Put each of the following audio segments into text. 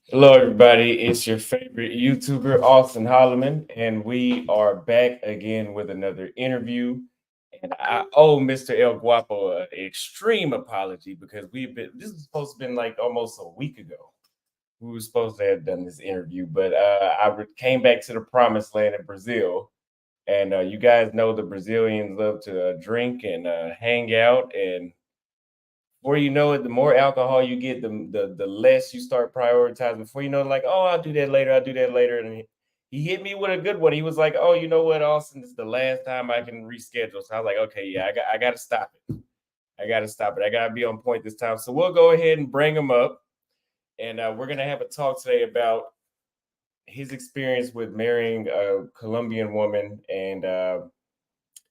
Hello, everybody. It's your favorite YouTuber, Austin Holloman, and we are back again with another interview. And I owe Mr. El Guapo an extreme apology because this was supposed to have been like almost a week ago. We were supposed to have done this interview, but came back to the promised land in Brazil. And you guys know the Brazilians love to drink and hang out, and before you know it, the more alcohol you get, the less you start prioritizing. Before you know, like, oh, I'll do that later. I'll do that later. And he hit me with a good one. He was like, oh, you know what, Austin, this is the last time I can reschedule. So I was like, okay, yeah, I got to stop it. I got to stop it. I got to be on point this time. So we'll go ahead and bring him up. And we're going to have a talk today about his experience with marrying a Colombian woman and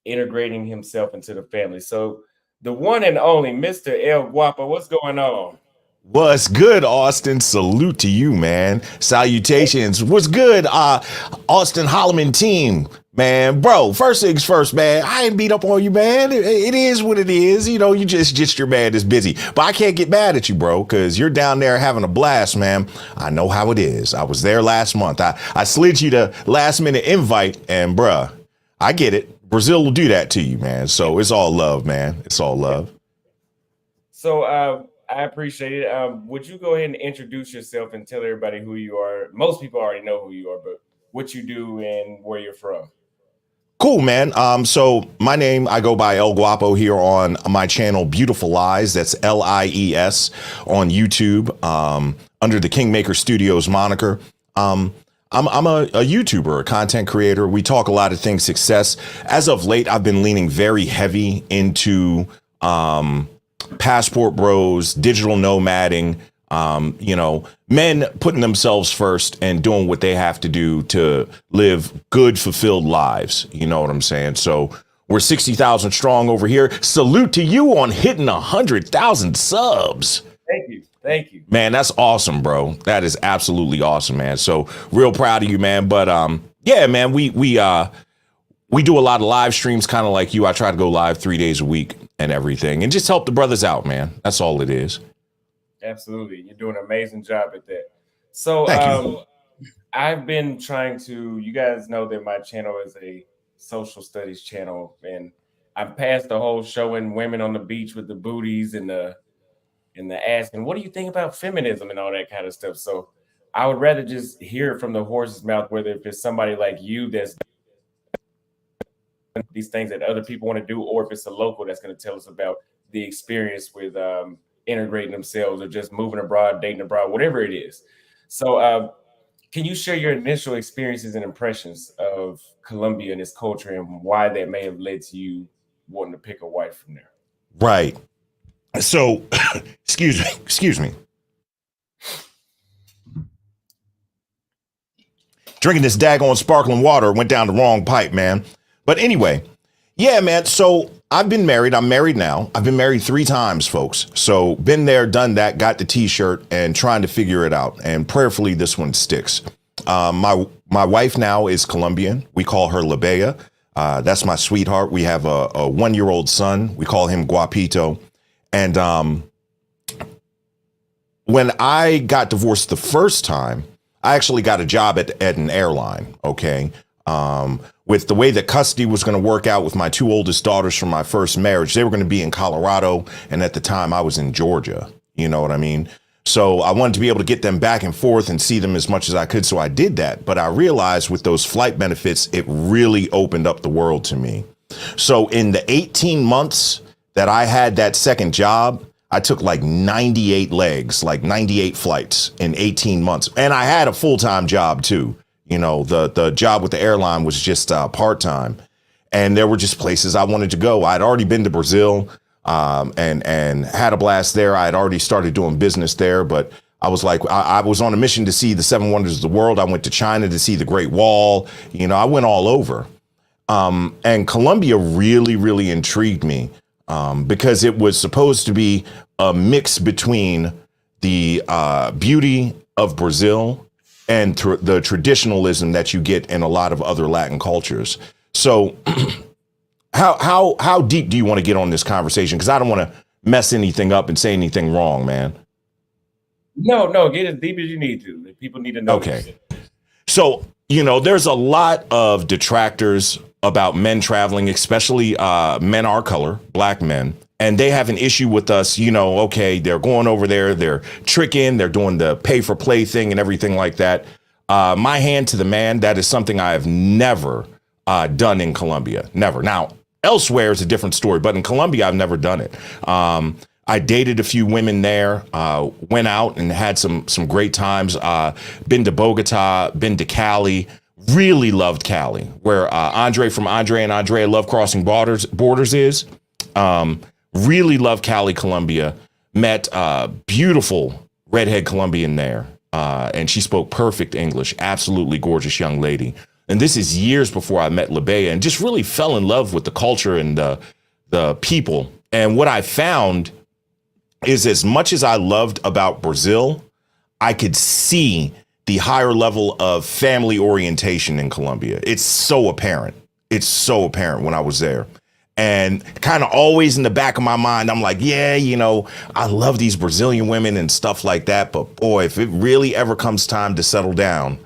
integrating himself into the family. So the one and only Mr. El Guapo, what's going on? What's good, Austin? Salute to you, man. Salutations. What's good, Austin Holloman team, man? Bro, first things first, man. I ain't beat up on you, man. It is what it is. You know, you just your man is busy. But I can't get mad at you, bro, because you're down there having a blast, man. I know how it is. I was there last month. I slid you the last minute invite, and bruh, I get it. Brazil will do that to you, man. So it's all love, man. It's all love. So I appreciate it. Would you go ahead and introduce yourself and tell everybody who you are? Most people already know who you are, but what you do and where you're from. Cool, man. So my name, I go by El Guapo here on my channel, Beautiful Lies. That's LIES on YouTube, under the Kingmaker Studios moniker. I'm a YouTuber, a content creator. We talk a lot of things success. As of late, I've been leaning very heavy into passport bros, digital nomading, men putting themselves first and doing what they have to do to live good, fulfilled lives. You know what I'm saying? So we're 60,000 strong over here. Salute to you on hitting 100,000 subs. Thank you. Thank you. Man, that's awesome, bro. That is absolutely awesome, man. So real proud of you, man. But yeah, man, we do a lot of live streams, kind of like you. I try to go live 3 days a week and everything and just help the brothers out, man. That's all it is. Absolutely. You're doing an amazing job at that. So I've been trying to, you guys know that my channel is a social studies channel, and I'm past the whole showing women on the beach with the booties and the asking, what do you think about feminism and all that kind of stuff? So I would rather just hear it from the horse's mouth, whether if it's somebody like you that's these things that other people want to do, or if it's a local that's going to tell us about the experience with integrating themselves or just moving abroad, dating abroad, whatever it is. So can you share your initial experiences and impressions of Colombia and its culture and why that may have led to you wanting to pick a wife from there? Right. So, excuse me. Drinking this daggone sparkling water went down the wrong pipe, man. But anyway, yeah, man. So I've been married. I'm married now. I've been married 3 times, folks. So been there, done that, got the t-shirt and trying to figure it out. And prayerfully, this one sticks. My wife now is Colombian. We call her La Bella. That's my sweetheart. We have a 1-year-old son. We call him Guapito. And when I got divorced the first time, I actually got a job at an airline. Okay. With the way that custody was going to work out with my 2 oldest daughters from my first marriage, they were going to be in Colorado. And at the time I was in Georgia. You know what I mean? So I wanted to be able to get them back and forth and see them as much as I could. So I did that. But I realized with those flight benefits, it really opened up the world to me. So in the 18 months that I had that second job, I took like 98 legs, like 98 flights in 18 months. And I had a full-time job too. You know, the job with the airline was just part-time. And there were just places I wanted to go. I'd already been to Brazil and had a blast there. I had already started doing business there, but I was like, I was on a mission to see the 7 wonders of the world. I went to China to see the Great Wall. You know, I went all over. And Colombia really, really intrigued me because it was supposed to be a mix between the beauty of Brazil and the traditionalism that you get in a lot of other Latin cultures. So how deep do you want to get on this conversation? Because I don't want to mess anything up and say anything wrong, man. No, get as deep as you need to. People need to know. Okay. So, you know, there's a lot of detractors about men traveling, especially men our color, black men. And they have an issue with us, you know, okay, they're going over there, they're tricking, they're doing the pay for play thing and everything like that. My hand to the man, that is something I have never done in Colombia. Never. Now, elsewhere is a different story, but in Colombia, I've never done it. I dated a few women there, went out and had some great times. Been to Bogota, been to Cali. Really loved Cali, where Andre from Andre and Andrea Love Crossing Borders is. Really love Cali, Colombia. Met a beautiful redhead Colombian there, and she spoke perfect English. Absolutely gorgeous young lady. And this is years before I met Labea, and just really fell in love with the culture and the people. And what I found is, as much as I loved about Brazil, I could see the higher level of family orientation in Colombia. It's so apparent. It's so apparent when I was there. And kind of always in the back of my mind, I'm like, yeah, you know, I love these Brazilian women and stuff like that. But boy, if it really ever comes time to settle down,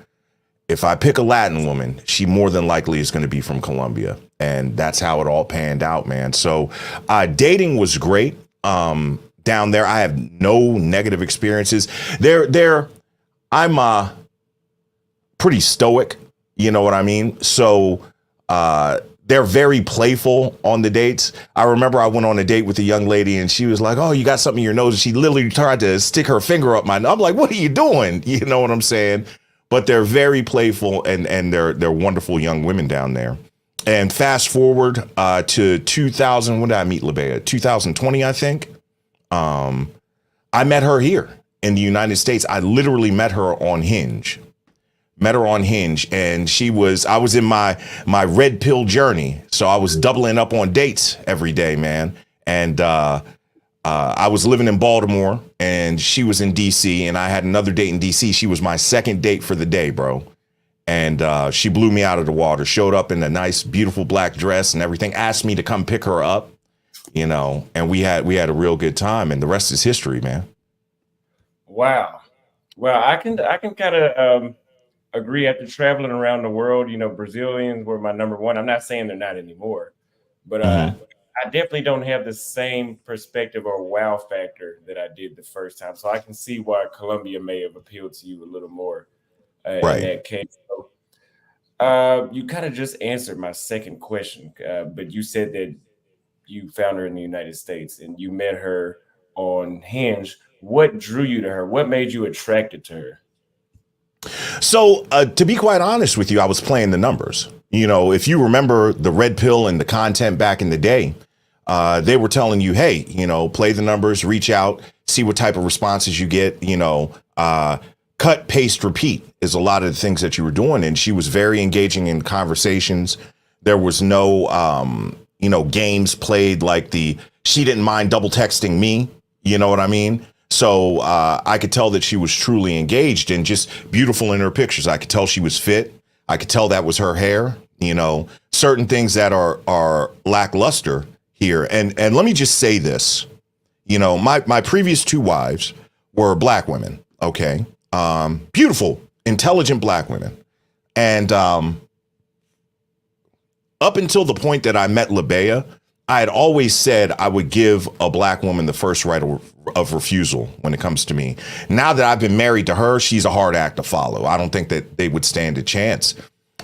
if I pick a Latin woman, she more than likely is going to be from Colombia. And that's how it all panned out, man. So dating was great down there. I have no negative experiences. I'm pretty stoic. You know what I mean? So they're very playful on the dates. I remember I went on a date with a young lady and she was like, oh, you got something in your nose. And she literally tried to stick her finger up my nose. I'm like, what are you doing? You know what I'm saying? But they're very playful and they're wonderful young women down there. And fast forward to 2000, when did I meet Labea? 2020, I think. I met her here in the United States. I literally met her on Hinge. And I was in my red pill journey. So I was doubling up on dates every day, man. And I was living in Baltimore and she was in DC and I had another date in DC. She was my second date for the day, bro. And she blew me out of the water, showed up in a nice, beautiful black dress and everything, asked me to come pick her up, you know, and we had a real good time and the rest is history, man. Wow. Well, I can kind of agree. After traveling around the world, you know, Brazilians were my number one. I'm not saying they're not anymore, but I definitely don't have the same perspective or wow factor that I did the first time. So I can see why Colombia may have appealed to you a little more in that case. So, you kind of just answered my second question, but you said that you found her in the United States and you met her on Hinge. What drew you to her? What made you attracted to her? So to be quite honest with you, I was playing the numbers. You know, if you remember the red pill and the content back in the day, they were telling you, hey, you know, play the numbers, reach out, see what type of responses you get, you know, cut, paste, repeat is a lot of the things that you were doing. And she was very engaging in conversations. There was no, you know, games played like she didn't mind double texting me. You know what I mean? So I could tell that she was truly engaged and just beautiful in her pictures. I could tell she was fit. I could tell that was her hair, you know. certain things that are lackluster here. And let me just say this. You know, my previous two wives were black women. Okay. Beautiful, intelligent black women. And up until the point that I met Labea, I had always said I would give a black woman the first right of refusal when it comes to me. Now that I've been married to her, she's a hard act to follow. I don't think that they would stand a chance.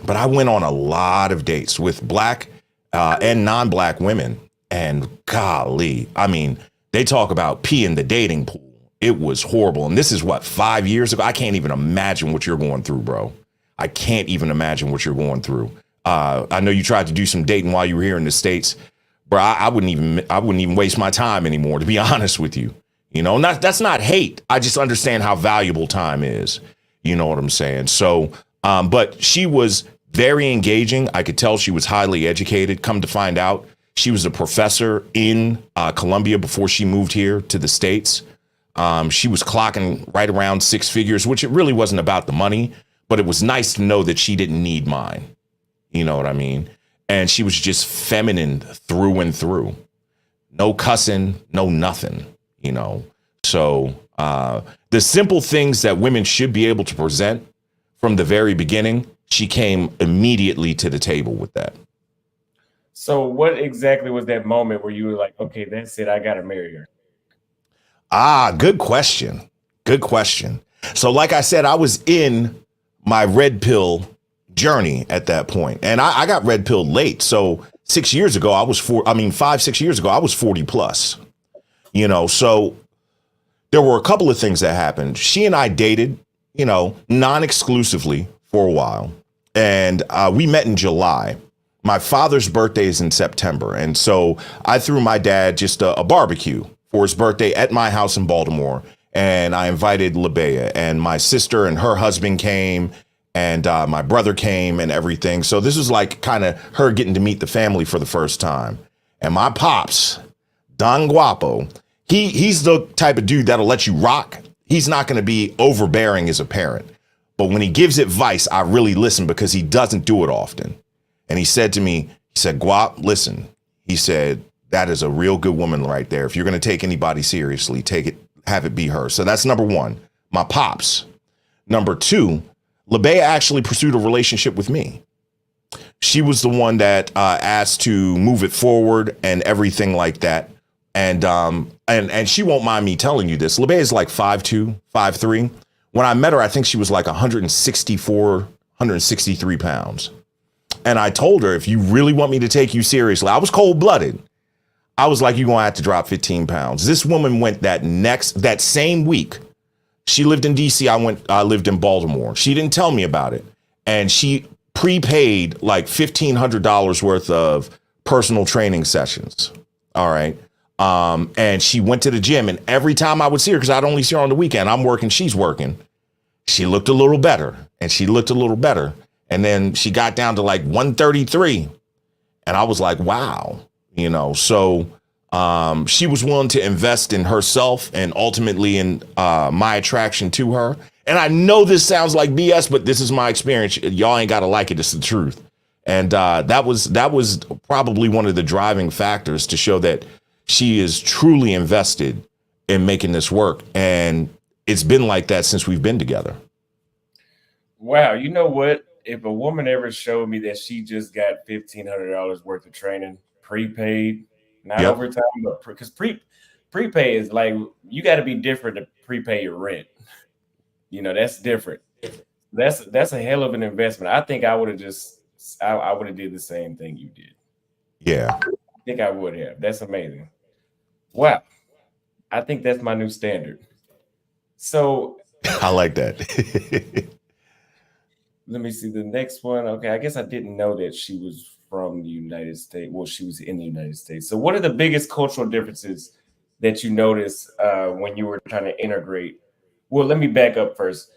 But I went on a lot of dates with black and non-black women. And golly, I mean, they talk about pee in the dating pool. It was horrible. And this is what, 5 years ago? I can't even imagine what you're going through, bro. I can't even imagine what you're going through. I know you tried to do some dating while you were here in the States. Bro, I wouldn't even waste my time anymore, to be honest with you. You know, that's not hate. I just understand how valuable time is. You know what I'm saying? So, but she was very engaging. I could tell she was highly educated. Come to find out, she was a professor in Colombia before she moved here to the States. She was clocking right around six figures, which it really wasn't about the money, but it was nice to know that she didn't need mine. You know what I mean? And she was just feminine through and through. No cussing, no nothing, you know. So the simple things that women should be able to present from the very beginning, she came immediately to the table with that. So what exactly was that moment where you were like, okay, that's it, I gotta marry her? Good question. Good question. So like I said, I was in my red pill journey at that point. And I got red pilled late. So 6 years ago, 5, 6 years ago, I was 40 plus, you know, so there were a couple of things that happened. She and I dated, you know, non-exclusively for a while. And we met in July. My father's birthday is in September. And so I threw my dad just a barbecue for his birthday at my house in Baltimore. And I invited Labea, and my sister and her husband came, and my brother came and everything. So this was like kind of her getting to meet the family for the first time. And my pops, Don Guapo, he's the type of dude that'll let you rock. He's not going to be overbearing as a parent. But when he gives advice, I really listen because he doesn't do it often. And he said to me, he said, Guap, listen, he said, that is a real good woman right there. If you're going to take anybody seriously, have it be her. So that's number one, my pops. Number two, Labea actually pursued a relationship with me. She was the one that asked to move it forward and everything like that. And she won't mind me telling you this. Labea is like 5'2", 5'3". When I met her, I think she was like 164, 163 pounds. And I told her, if you really want me to take you seriously, I was cold blooded. I was like, you're going to have to drop 15 pounds. This woman went that same week. She lived in DC. I lived in Baltimore. She didn't tell me about it. And she prepaid like $1,500 worth of personal training sessions. All right. And she went to the gym, and every time I would see her, because I'd only see her on the weekend, I'm working, she's working. She looked a little better, and she looked a little better. And then she got down to like 133. And I was like, wow, you know, so she was willing to invest in herself and ultimately in my attraction to her. And I know this sounds like BS, but this is my experience. Y'all ain't got to like it. It's the truth. And that was probably one of the driving factors to show that she is truly invested in making this work. And it's been like that since we've been together. Wow. You know what? If a woman ever showed me that she just got $1,500 worth of training, prepaid, not Yep. overtime, but because prepay is like, you got to be different to prepay your rent. You know, that's different. That's a hell of an investment. I think I would have I would have did the same thing you did. Yeah. I think I would have. That's amazing. Wow. I think that's my new standard. So I like that. let me see the next one. Okay, I guess I didn't know that she was from the United States. Well, she was in the United States. So what are the biggest cultural differences that you noticed when you were trying to integrate? Well, let me back up first.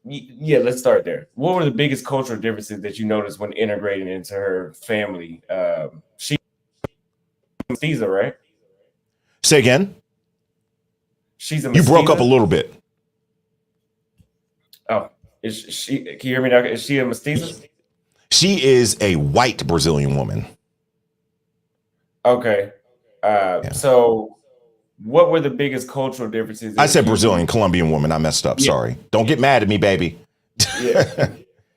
Yeah, let's start there. What were the biggest cultural differences that you noticed when integrating into her family? She's mestiza, right? Say again. She's a You broke up a mestiza. little bit. Oh, is she? Can you hear me now? Is she a mestiza? She is a white Brazilian woman. Okay. Yeah. So what were the biggest cultural differences I that said you Brazilian, Colombian woman. I messed up. yeah, Sorry. Don't get mad at me, baby. yeah.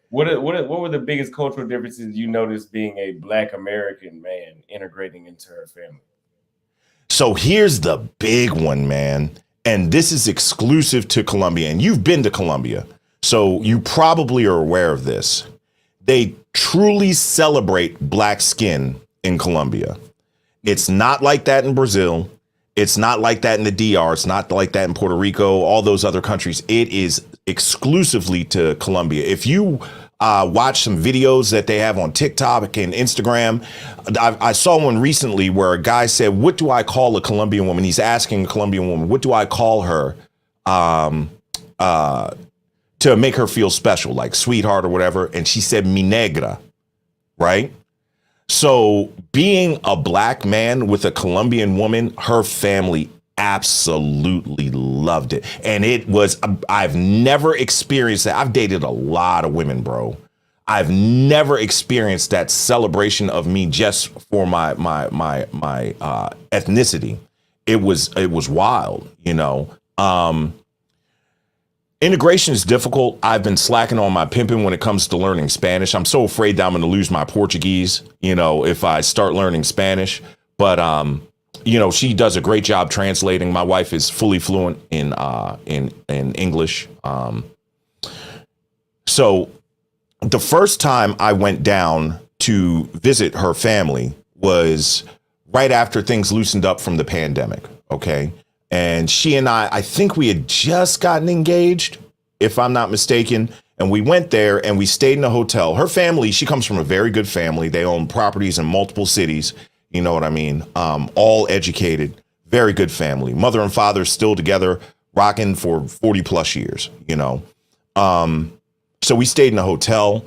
What were the biggest cultural differences you noticed being a Black American man integrating into her family? So here's the big one, man. And this is exclusive to Colombia. And you've been to Colombia. So you probably are aware of this. They truly celebrate black skin in Colombia. It's not like that in Brazil. It's not like that in the DR. It's not like that in Puerto Rico, all those other countries. It is exclusively to Colombia. If you watch some videos that they have on TikTok and Instagram, I saw one recently where a guy said, "What do I call a Colombian woman?" He's asking a Colombian woman, "What do I call her to make her feel special, like sweetheart or whatever?" And she said, "Mi negra," right? So being a black man with a Colombian woman, her family absolutely loved it. And it was, I've never experienced that. I've dated a lot of women, bro. I've never experienced that celebration of me just for my ethnicity. It was wild, you know. Integration is difficult. I've been slacking on my pimping when it comes to learning Spanish. I'm so afraid that I'm going to lose my Portuguese, you know, if I start learning Spanish. But you know, she does a great job translating. My wife is fully fluent in English. So the first time I went down to visit her family was right after things loosened up from the pandemic. Okay. And she and I think we had just gotten engaged, if I'm not mistaken. And we went there and we stayed in a hotel. Her family, she comes from a very good family. They own properties in multiple cities. You know what I mean? All educated, very good family. Mother and father still together, rocking for 40 plus years, you know. So we stayed in a hotel.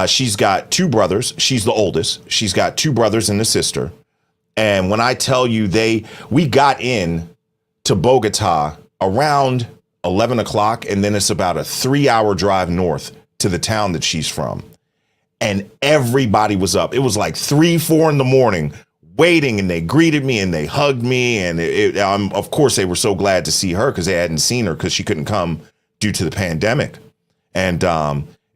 She's got two brothers. She's the oldest. She's got two brothers and a sister. And when I tell you we got in to Bogota around 11 o'clock, and then it's about a 3-hour drive north to the town that she's from. And everybody was up. It was like 3, 4 in the morning waiting, and they greeted me and they hugged me. And of course, they were so glad to see her because they hadn't seen her because she couldn't come due to the pandemic. And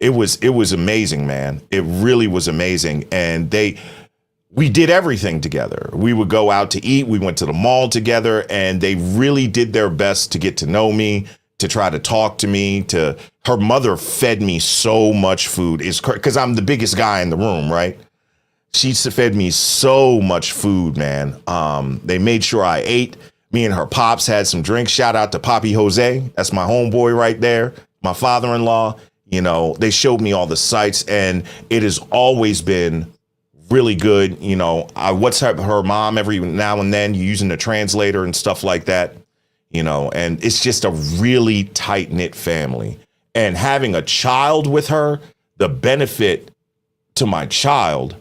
it was amazing, man. It really was amazing. And we did everything together. We would go out to eat. We went to the mall together, and they really did their best to get to know me, to try to talk to me. Her mother fed me so much food. It's because I'm the biggest guy in the room, right? She fed me so much food, man. They made sure I ate. Me and her pops had some drinks. Shout out to Poppy Jose. That's my homeboy right there. My father-in-law. You know, they showed me all the sights, and it has always been really good. You know, I WhatsApp her mom every now and then using the translator and stuff like that, you know, and it's just a really tight knit family. And having a child with her, the benefit to my child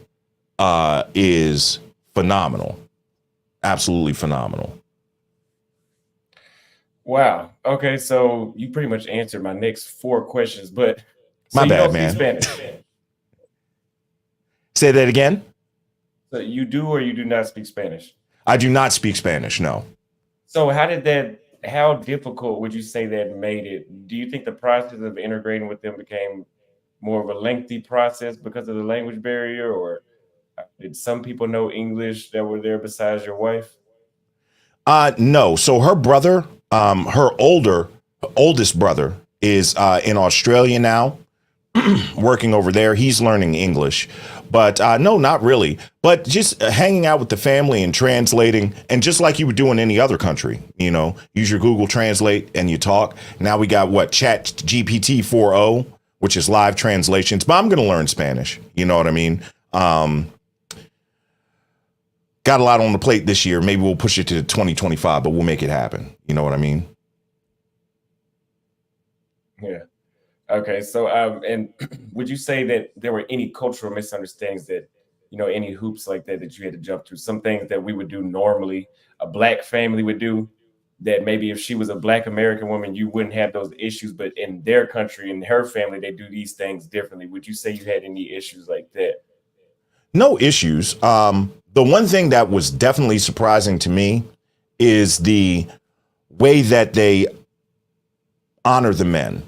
is phenomenal. Absolutely phenomenal. Wow. Okay, so you pretty much answered my next 4 questions, but so My you bad, don't speak man. Spanish. Say that again. So you do or you do not speak Spanish. I do not speak Spanish. No. So how difficult would you say that made it? Do you think the process of integrating with them became more of a lengthy process because of the language barrier, or did some people know English that were there besides your wife? No. So her brother, her oldest brother is in Australia now, working over there. He's learning English, but no, not really. But just hanging out with the family and translating, and just like you would do in any other country, you know, use your Google Translate and you talk. Now we got Chat GPT 4.0, which is live translations. But I'm going to learn Spanish. You know what I mean? Got a lot on the plate this year. Maybe we'll push it to 2025, but we'll make it happen. You know what I mean? Yeah. Okay. So, and would you say that there were any cultural misunderstandings that, any hoops like that you had to jump through? Some things that we would do normally, a black family would do, that maybe if she was a Black American woman, you wouldn't have those issues, but in their country, in her family, they do these things differently. Would you say you had any issues like that? No issues. The one thing that was definitely surprising to me is the way that they honor the men.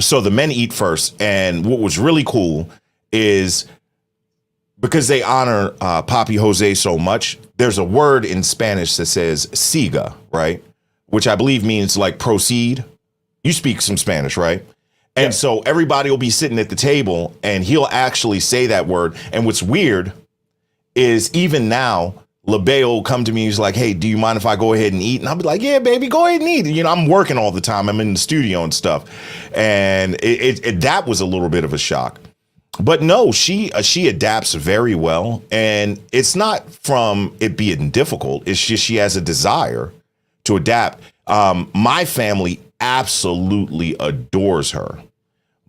So the men eat first. And what was really cool is because they honor Papi Jose so much, there's a word in Spanish that says siga, right? Which I believe means like proceed. You speak some Spanish, right? And Yeah. so everybody will be sitting at the table and he'll actually say that word. And what's weird is even now, LeBay will come to me. He's like, hey, do you mind if I go ahead and eat? And I'll be like, yeah, baby, go ahead and eat. You know, I'm working all the time. I'm in the studio and stuff. And that was a little bit of a shock. But no, she adapts very well. And it's not from it being difficult. It's just she has a desire to adapt. My family absolutely adores her.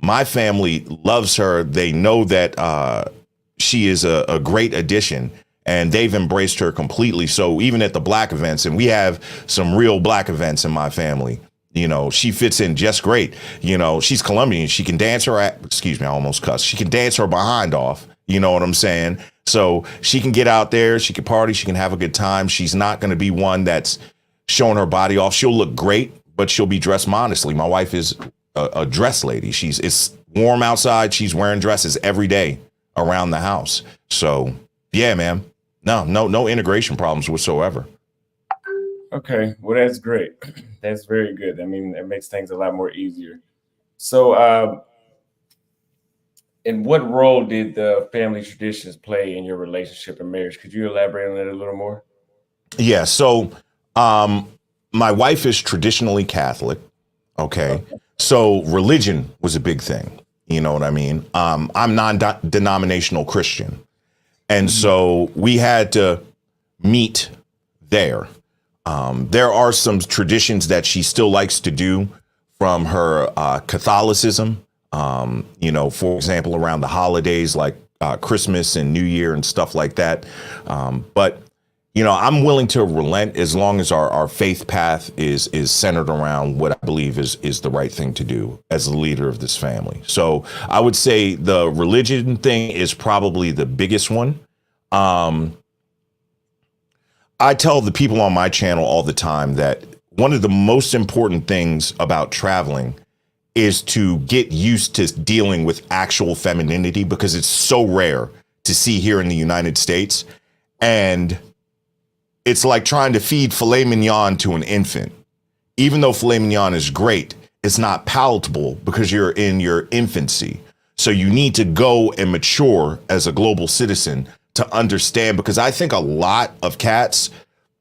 My family loves her. They know that she is a great addition. And they've embraced her completely. So even at the Black events, and we have some real Black events in my family, you know, she fits in just great. You know, she's Colombian. She can dance excuse me, I almost cussed. She can dance her behind off. You know what I'm saying? So she can get out there. She can party. She can have a good time. She's not going to be one that's showing her body off. She'll look great, but she'll be dressed modestly. My wife is a dress lady. It's warm outside. She's wearing dresses every day around the house. So, yeah, man. No integration problems whatsoever. Okay, well, that's great. That's very good. I mean, it makes things a lot more easier. So, and what role did the family traditions play in your relationship and marriage? Could you elaborate on that a little more? Yeah. So, my wife is traditionally Catholic. Okay. Okay. So religion was a big thing. You know what I mean? I'm non-denominational Christian. And so we had to meet there. There are some traditions that she still likes to do from her Catholicism. You know, for example, around the holidays like Christmas and New Year and stuff like that. But, you know, I'm willing to relent as long as our faith path is centered around what I believe is the right thing to do as the leader of this family. So I would say the religion thing is probably the biggest one. I tell the people on my channel all the time that one of the most important things about traveling is to get used to dealing with actual femininity because it's so rare to see here in the United States. And it's like trying to feed filet mignon to an infant. Even though filet mignon is great, it's not palatable because you're in your infancy. So you need to go and mature as a global citizen to understand, because I think a lot of cats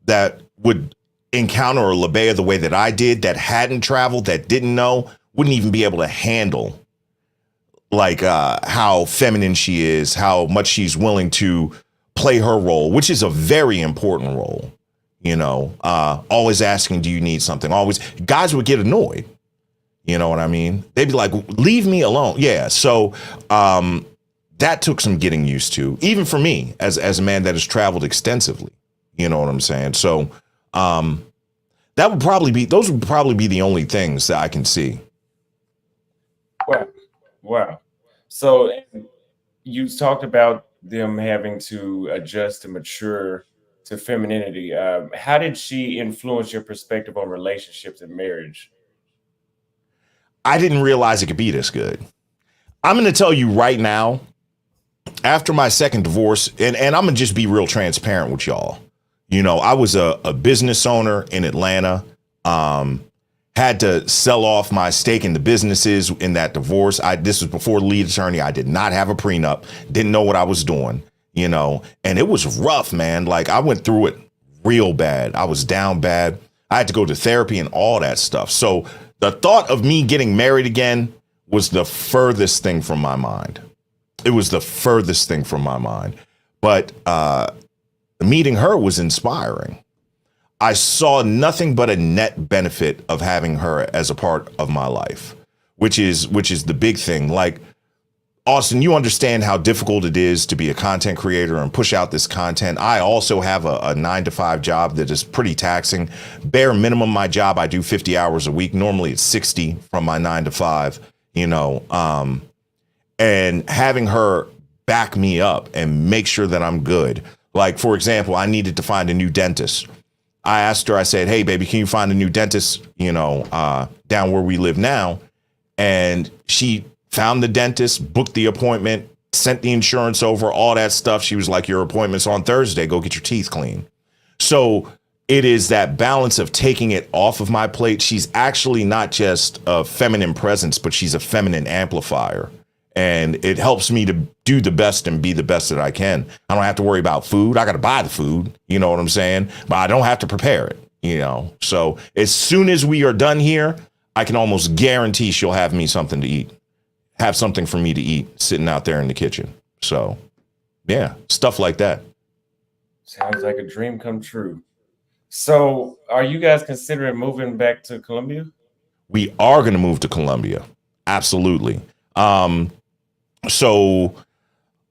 that would encounter a Labea the way that I did, that hadn't traveled, that didn't know, wouldn't even be able to handle like how feminine she is, how much she's willing to play her role, which is a very important role. You know, always asking, do you need something? Always, guys would get annoyed. You know what I mean? They'd be like, leave me alone. Yeah. So that took some getting used to, even for me as a man that has traveled extensively. You know what I'm saying? So those would probably be the only things that I can see. Wow. Wow. So you talked about them having to adjust and mature to femininity. How did she influence your perspective on relationships and marriage? I didn't realize it could be this good. I'm going to tell you right now, after my second divorce, and I'm going to just be real transparent with y'all. You know, I was a business owner in Atlanta, had to sell off my stake in the businesses in that divorce. This was before the lead attorney. I did not have a prenup, didn't know what I was doing, you know, and it was rough, man. Like I went through it real bad. I was down bad. I had to go to therapy and all that stuff. So the thought of me getting married again was the furthest thing from my mind. It was the furthest thing from my mind. But meeting her was inspiring. I saw nothing but a net benefit of having her as a part of my life, which is the big thing. Like Austin, you understand how difficult it is to be a content creator and push out this content. I also have a 9 to 5 job that is pretty taxing. Bare minimum, my job, I do 50 hours a week. Normally it's 60 from my 9 to 5, and having her back me up and make sure that I'm good. Like, for example, I needed to find a new dentist. I asked her, I said, hey, baby, can you find a new dentist, down where we live now? And she found the dentist, booked the appointment, sent the insurance over, all that stuff. She was like, your appointment's on Thursday. Go get your teeth cleaned. So it is that balance of taking it off of my plate. She's actually not just a feminine presence, but she's a feminine amplifier. And it helps me to do the best and be the best that I can. I don't have to worry about food. I got to buy the food. You know what I'm saying? But I don't have to prepare it, So as soon as we are done here, I can almost guarantee she'll have me something to eat. Have something for me to eat sitting out there in the kitchen. So, yeah, stuff like that. Sounds like a dream come true. So, are you guys considering moving back to Colombia? We are going to move to Colombia. Absolutely. So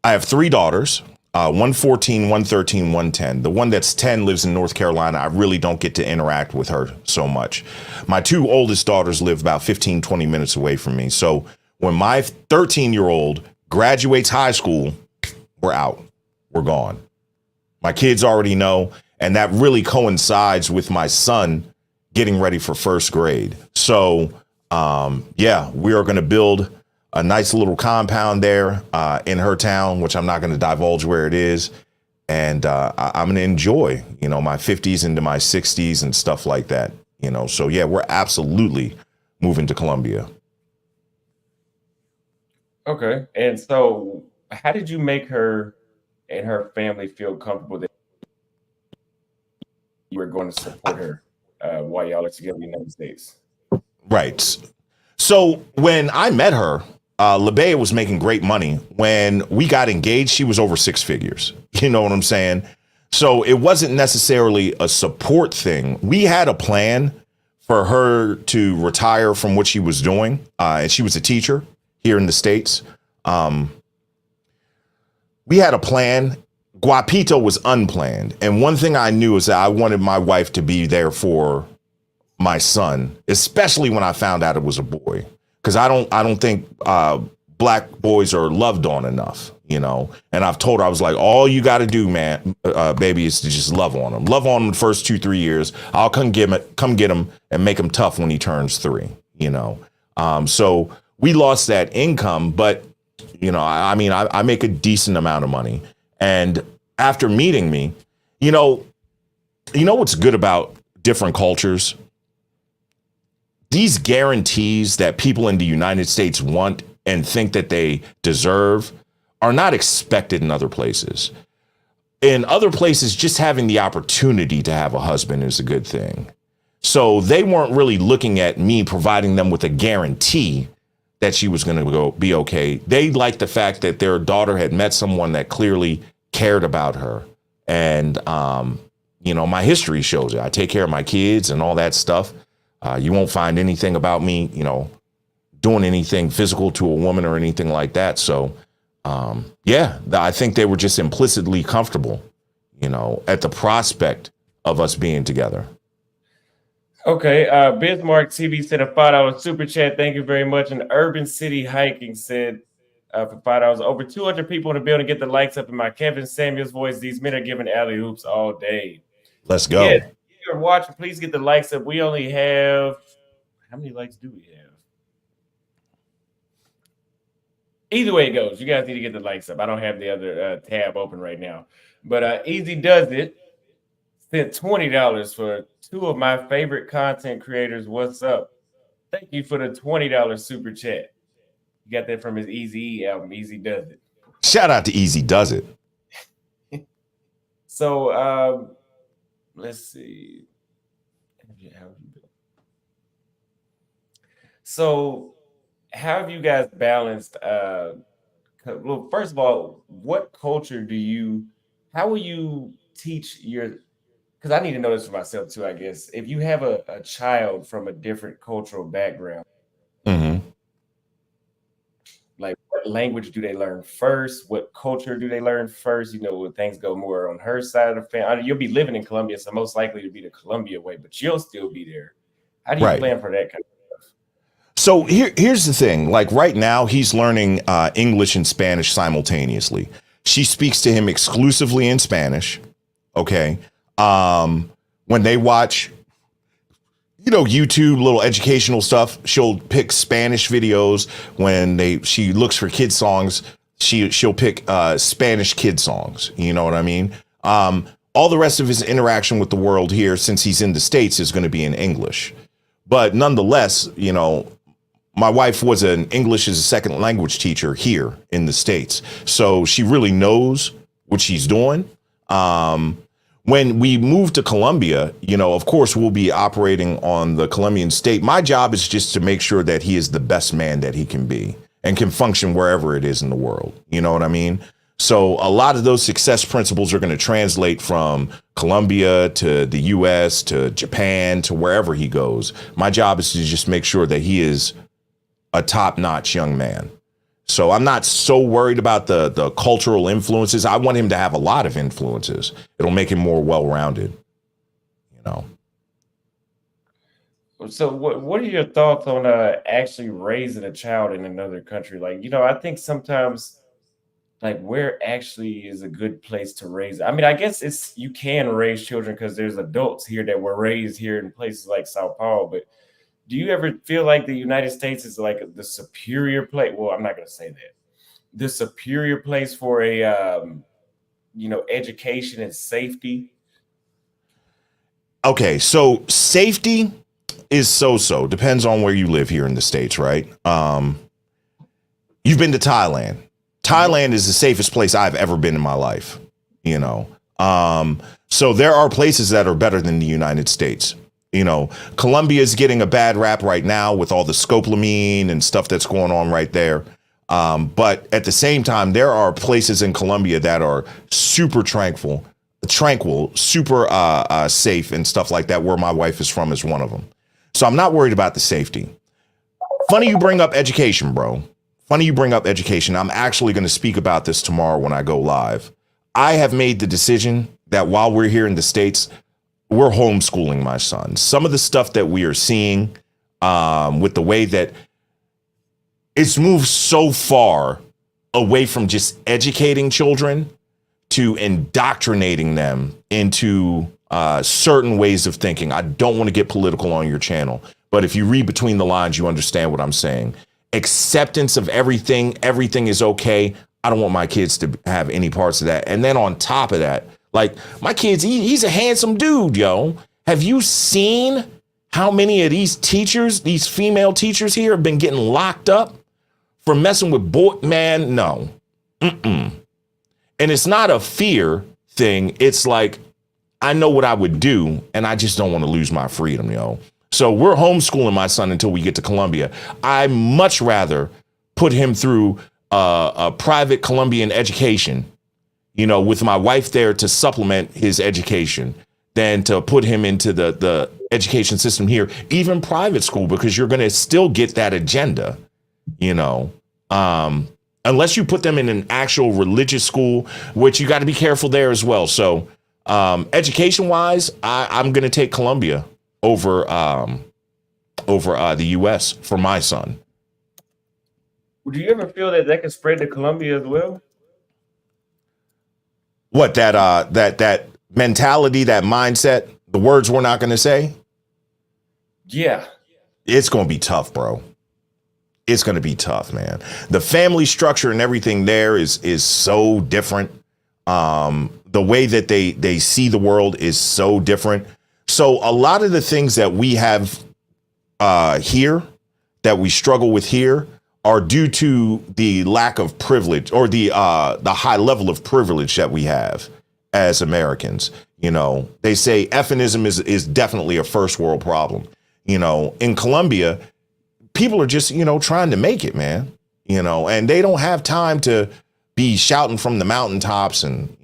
I have 3 daughters, one 14, one 13, one 10. The one that's 10 lives in North Carolina. I really don't get to interact with her so much. My 2 oldest daughters live about 15, 20 minutes away from me. So when my 13-year-old graduates high school, we're out. We're gone. My kids already know, and that really coincides with my son getting ready for first grade. So, we are going to build a nice little compound there in her town, which I'm not going to divulge where it is. And I'm going to enjoy, my 50s into my 60s and stuff like that, So, yeah, we're absolutely moving to Colombia. Okay. And so, how did you make her and her family feel comfortable that you were going to support her while y'all are together in the United States? Right. So when I met her, LeBea was making great money. When we got engaged, she was over 6 figures. You know what I'm saying? So it wasn't necessarily a support thing. We had a plan for her to retire from what she was doing. And she was a teacher here in the States. We had a plan. Guapito was unplanned. And one thing I knew is that I wanted my wife to be there for my son, especially when I found out it was a boy, because I don't think black boys are loved on enough, And I've told her, I was like, all you got to do, man, baby, is to just love on him. Love on him the first 2-3 years. I'll come get him and make him tough when he turns 3. So we lost that income, but I make a decent amount of money. And after meeting me, what's good about different cultures? These guarantees that people in the United States want and think that they deserve are not expected in other places. In other places, just having the opportunity to have a husband is a good thing. So they weren't really looking at me providing them with a guarantee that she was going to be okay. They liked the fact that their daughter had met someone that clearly cared about her. And, my history shows it. I take care of my kids and all that stuff. You won't find anything about me, doing anything physical to a woman or anything like that. So, I think they were just implicitly comfortable, at the prospect of us being together. Okay. Bismarck TV said a $5 super chat. Thank you very much. And Urban City Hiking said for $5, over 200 people in the building. Get the likes up in my Kevin Samuels voice. These men are giving alley hoops all day. Let's go. Yes, if you're watching, please get the likes up. We only have, how many likes do we have? Either way it goes, you guys need to get the likes up. I don't have the other tab open right now. But Easy Does It sent $20 for 2 of my favorite content creators. What's up? Thank you for the $20 super chat. You got that from his Easy E album, Easy Does It. Shout out to Easy Does It. So let's see. So how have you guys balanced well, first of all, what culture how will you teach because I need to know this for myself too, I guess. If you have a child from a different cultural background, Mm-hmm. like what language do they learn first? What culture do they learn first? When things go more on her side of the family. You'll be living in Colombia, so most likely to be the Columbia way, but you'll still be there. How do you Right. plan for that kind of stuff? So here's the thing. Like right now, he's learning English and Spanish simultaneously. She speaks to him exclusively in Spanish. Okay. When they watch, YouTube, little educational stuff, she'll pick Spanish videos. When she looks for kid songs, she'll pick Spanish kid songs. You know what I mean? All the rest of his interaction with the world here, since he's in the States, is going to be in English. But nonetheless, my wife was an English as a second language teacher here in the States. So she really knows what she's doing. When we move to Colombia, of course, we'll be operating on the Colombian state. My job is just to make sure that he is the best man that he can be and can function wherever it is in the world. You know what I mean? So a lot of those success principles are going to translate from Colombia to the US to Japan to wherever he goes. My job is to just make sure that he is a top-notch young man. So I'm not so worried about the cultural influences. I want him to have a lot of influences. It'll make him more well-rounded, So what are your thoughts on actually raising a child in another country? Like, I think sometimes like where actually is a good place to raise. I mean, I guess you can raise children because there's adults here that were raised here in places like Sao Paulo, but do you ever feel like the United States is like the superior place? Well, I'm not going to say that. The superior place for a education and safety. Okay, so safety is so. Depends on where you live here in the States, right? You've been to Thailand. Thailand is the safest place I've ever been in my life, So there are places that are better than the United States. Colombia is getting a bad rap right now with all the scopolamine and stuff that's going on right there. But at the same time, there are places in Colombia that are super tranquil, super safe and stuff like that, where my wife is from is one of them. So I'm not worried about the safety. Funny you bring up education, bro. Funny you bring up education. I'm actually going to speak about this tomorrow when I go live. I have made the decision that while we're here in the States, we're homeschooling my son. Some of the stuff that we are seeing with the way that it's moved so far away from just educating children to indoctrinating them into certain ways of thinking. I don't want to get political on your channel, but if you read between the lines, you understand what I'm saying. Acceptance of everything is okay. I don't want my kids to have any parts of that. And then on top of that, like my kids, he's a handsome dude, yo. Have you seen how many of these teachers, these female teachers here have been getting locked up for messing with man? No. And it's not a fear thing. It's like, I know what I would do and I just don't want to lose my freedom, yo. So we're homeschooling my son until we get to Colombia. I much rather put him through a private Colombian education, with my wife there to supplement his education, than to put him into the education system here, even private school, because you're going to still get that agenda, unless you put them in an actual religious school, which you got to be careful there as well. So education wise, I'm going to take Colombia over the U.S. for my son. Do you ever feel that can spread to Colombia as well? What, that mentality, that mindset, the words we're not going to say? Yeah. It's going to be tough, bro. It's going to be tough, man. The family structure and everything there is so different. The way that they see the world is so different. So a lot of the things that we have here, that we struggle with here, are due to the lack of privilege, or the high level of privilege that we have as Americans. They say effinism is definitely a first world problem. In Colombia, people are just, trying to make it, man, and they don't have time to be shouting from the mountaintops and,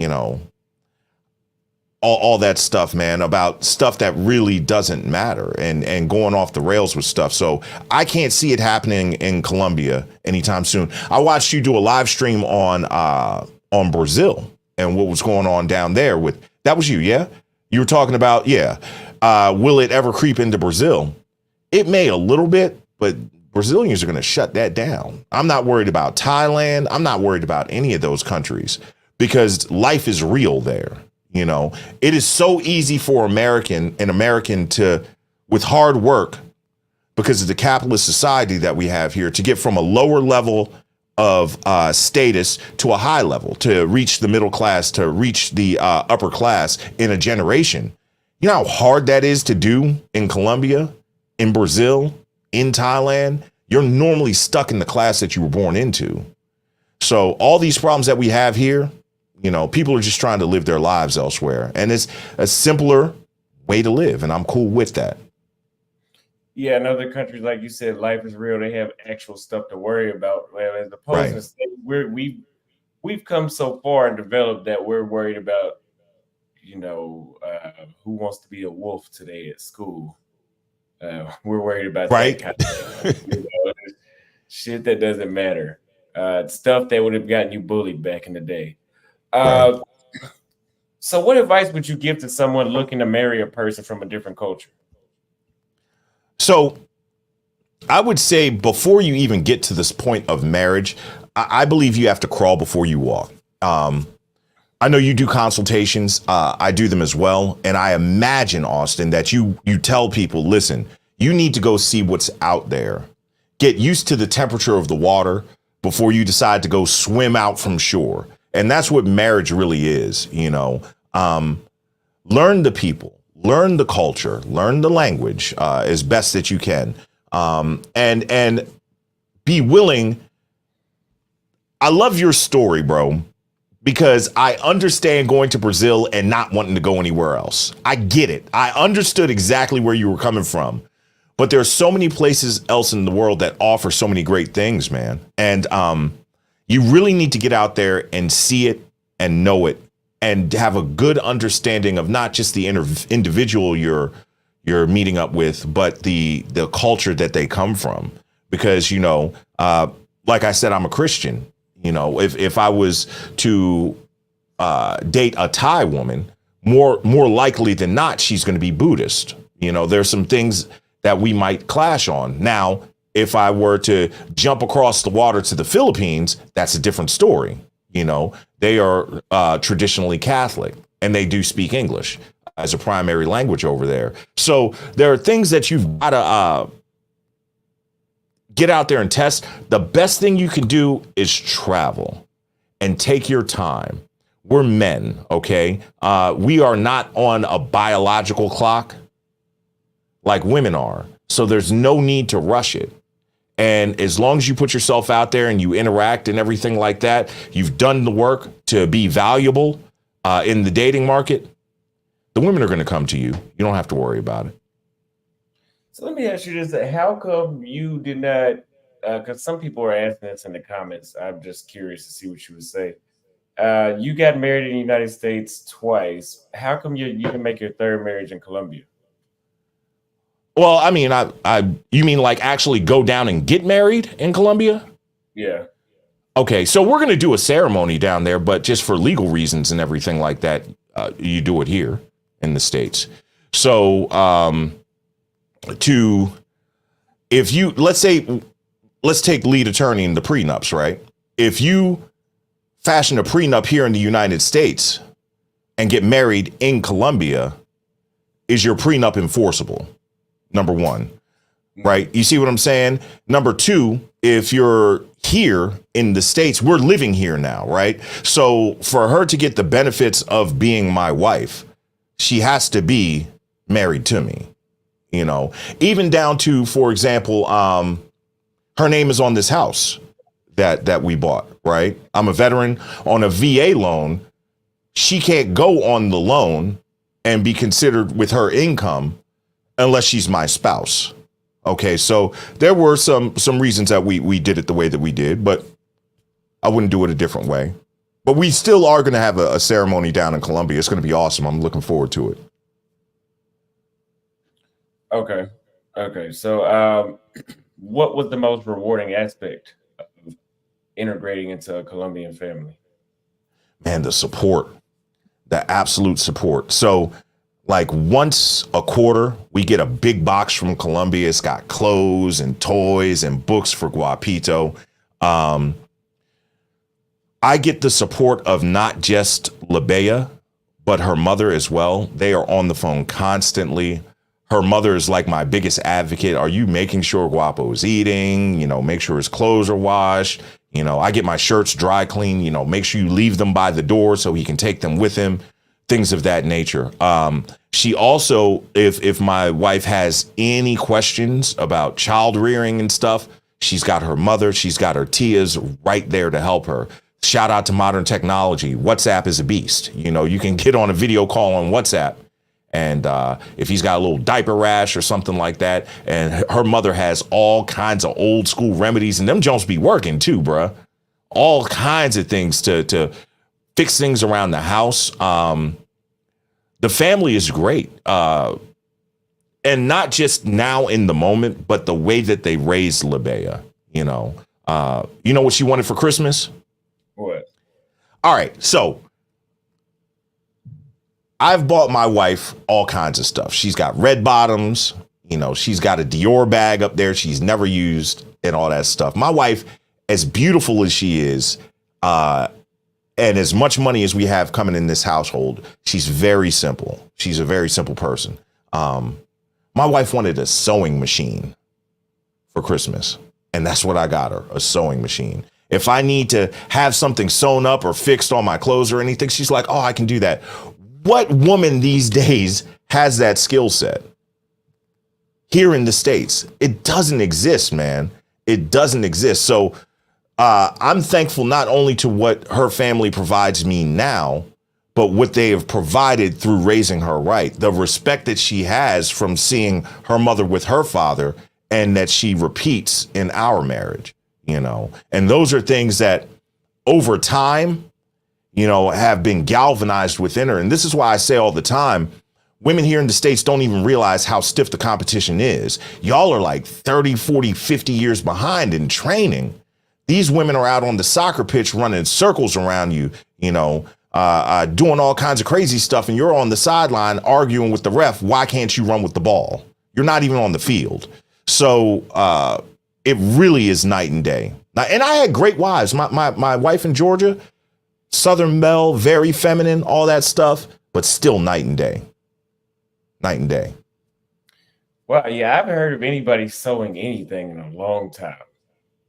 all that stuff, man, about stuff that really doesn't matter and going off the rails with stuff. So I can't see it happening in Colombia anytime soon. I watched you do a live stream on Brazil and what was going on down there with that was you, yeah? You were talking about, yeah. Will it ever creep into Brazil? It may a little bit, but Brazilians are going to shut that down. I'm not worried about Thailand. I'm not worried about any of those countries because life is real there. You know, it is so easy for an American to, with hard work, because of the capitalist society that we have here, to get from a lower level of status to a high level, to reach the middle class, to reach the upper class in a generation. You know how hard that is to do in Colombia, in Brazil, in Thailand? You're normally stuck in the class that you were born into. So all these problems that we have here, you know, people are just trying to live their lives elsewhere. And it's a simpler way to live. And I'm cool with that. Yeah, in other countries, like you said, life is real. They have actual stuff to worry about. Well, as opposed Right. to state, we've come so far and developed that we're worried about, who wants to be a wolf today at school. We're worried about Right. that kind of thing. Shit that doesn't matter. Stuff that would have gotten you bullied back in the day. Right. So what advice would you give to someone looking to marry a person from a different culture? So I would say before you even get to this point of marriage, I believe you have to crawl before you walk. I know you do consultations. I do them as well. And I imagine, Austin, that you tell people, listen, you need to go see what's out there. Get used to the temperature of the water before you decide to go swim out from shore. And that's what marriage really is, you know. Learn the people, learn the culture, learn the language as best that you can. And be willing. I love your story, bro, because I understand going to Brazil and not wanting to go anywhere else. I get it. I understood exactly where you were coming from. But there's so many places else in the world that offer so many great things, man. And you really need to get out there and see it and know it and have a good understanding of not just the individual you're meeting up with, but the culture that they come from. Because, you know, like I said, I'm a Christian. You know, if I was to date a Thai woman, more likely than not, she's going to be Buddhist. You know, there's some things that we might clash on. Now, if I were to jump across the water to the Philippines, that's a different story. You know, they are traditionally Catholic and they do speak English as a primary language over there. So there are things that you've got to get out there and test. The best thing you can do is travel and take your time. We're men, okay? We are not on a biological clock like women are. So there's no need to rush it. And as long as you put yourself out there and you interact and everything like that, you've done the work to be valuable in the dating market, the women are going to come to you. You don't have to worry about it. So let me ask you this: how come you did not? Because some people are asking this in the comments. I'm just curious to see what you would say. You got married in the United States twice. How come you didn't make your third marriage in Colombia? Well, I mean, you mean like actually go down and get married in Colombia? Yeah. Okay, so we're going to do a ceremony down there, but just for legal reasons and everything like that, you do it here in the States. So let's take lead attorney in the prenups, right? If you fashion a prenup here in the United States and get married in Colombia, is your prenup enforceable? Number one, right? You see what I'm saying? Number two, if you're here in the States, we're living here now, right? So for her to get the benefits of being my wife, she has to be married to me, you know, even down to, for example, her name is on this house that we bought, right? I'm a veteran on a VA loan. She can't go on the loan and be considered with her income unless she's my spouse. Okay, so there were some reasons that we did it the way that we did, but I wouldn't do it a different way. But we still are going to have a ceremony down in Colombia. It's going to be awesome. I'm looking forward to it. Okay. Okay. So, what was the most rewarding aspect of integrating into a Colombian family? Man, the support, the absolute support. So, like once a quarter, we get a big box from Colombia. It's got clothes and toys and books for Guapito. I get the support of not just Labea, but her mother as well. They are on the phone constantly. Her mother is like my biggest advocate. Are you making sure Guapo is eating? You know, make sure his clothes are washed. You know, I get my shirts dry clean. You know, make sure you leave them by the door so he can take them with him. Things of that nature. She also, if my wife has any questions about child rearing and stuff, she's got her mother, she's got her tias right there to help her. Shout out to modern technology. WhatsApp is a beast. You know, you can get on a video call on WhatsApp. And if he's got a little diaper rash or something like that, and her mother has all kinds of old school remedies, and them Jones be working too, bruh. All kinds of things to fix things around the house. The family is great. And not just now in the moment, but the way that they raised Labea, you know. You know what she wanted for Christmas? What? All right, so I've bought my wife all kinds of stuff. She's got red bottoms, you know, she's got a Dior bag up there she's never used and all that stuff. My wife, as beautiful as she is, and as much money as we have coming in this household, she's very simple. She's a very simple person. My wife wanted a sewing machine for Christmas, and that's what I got her, a sewing machine. If I need to have something sewn up or fixed on my clothes or anything, she's like, oh, I can do that. What woman these days has that skill set? Here in the States, it doesn't exist, man. It doesn't exist. So I'm thankful not only to what her family provides me now, but what they have provided through raising her right. The respect that she has from seeing her mother with her father and that she repeats in our marriage, you know. And those are things that over time, you know, have been galvanized within her. And this is why I say all the time, women here in the States don't even realize how stiff the competition is. Y'all are like 30, 40, 50 years behind in training. These women are out on the soccer pitch running circles around you, you know, doing all kinds of crazy stuff. And you're on the sideline arguing with the ref. Why can't you run with the ball? You're not even on the field. So it really is night and day. Now, and I had great wives. My wife in Georgia, Southern belle, very feminine, all that stuff, but still night and day. Night and day. Well, yeah, I haven't heard of anybody sewing anything in a long time.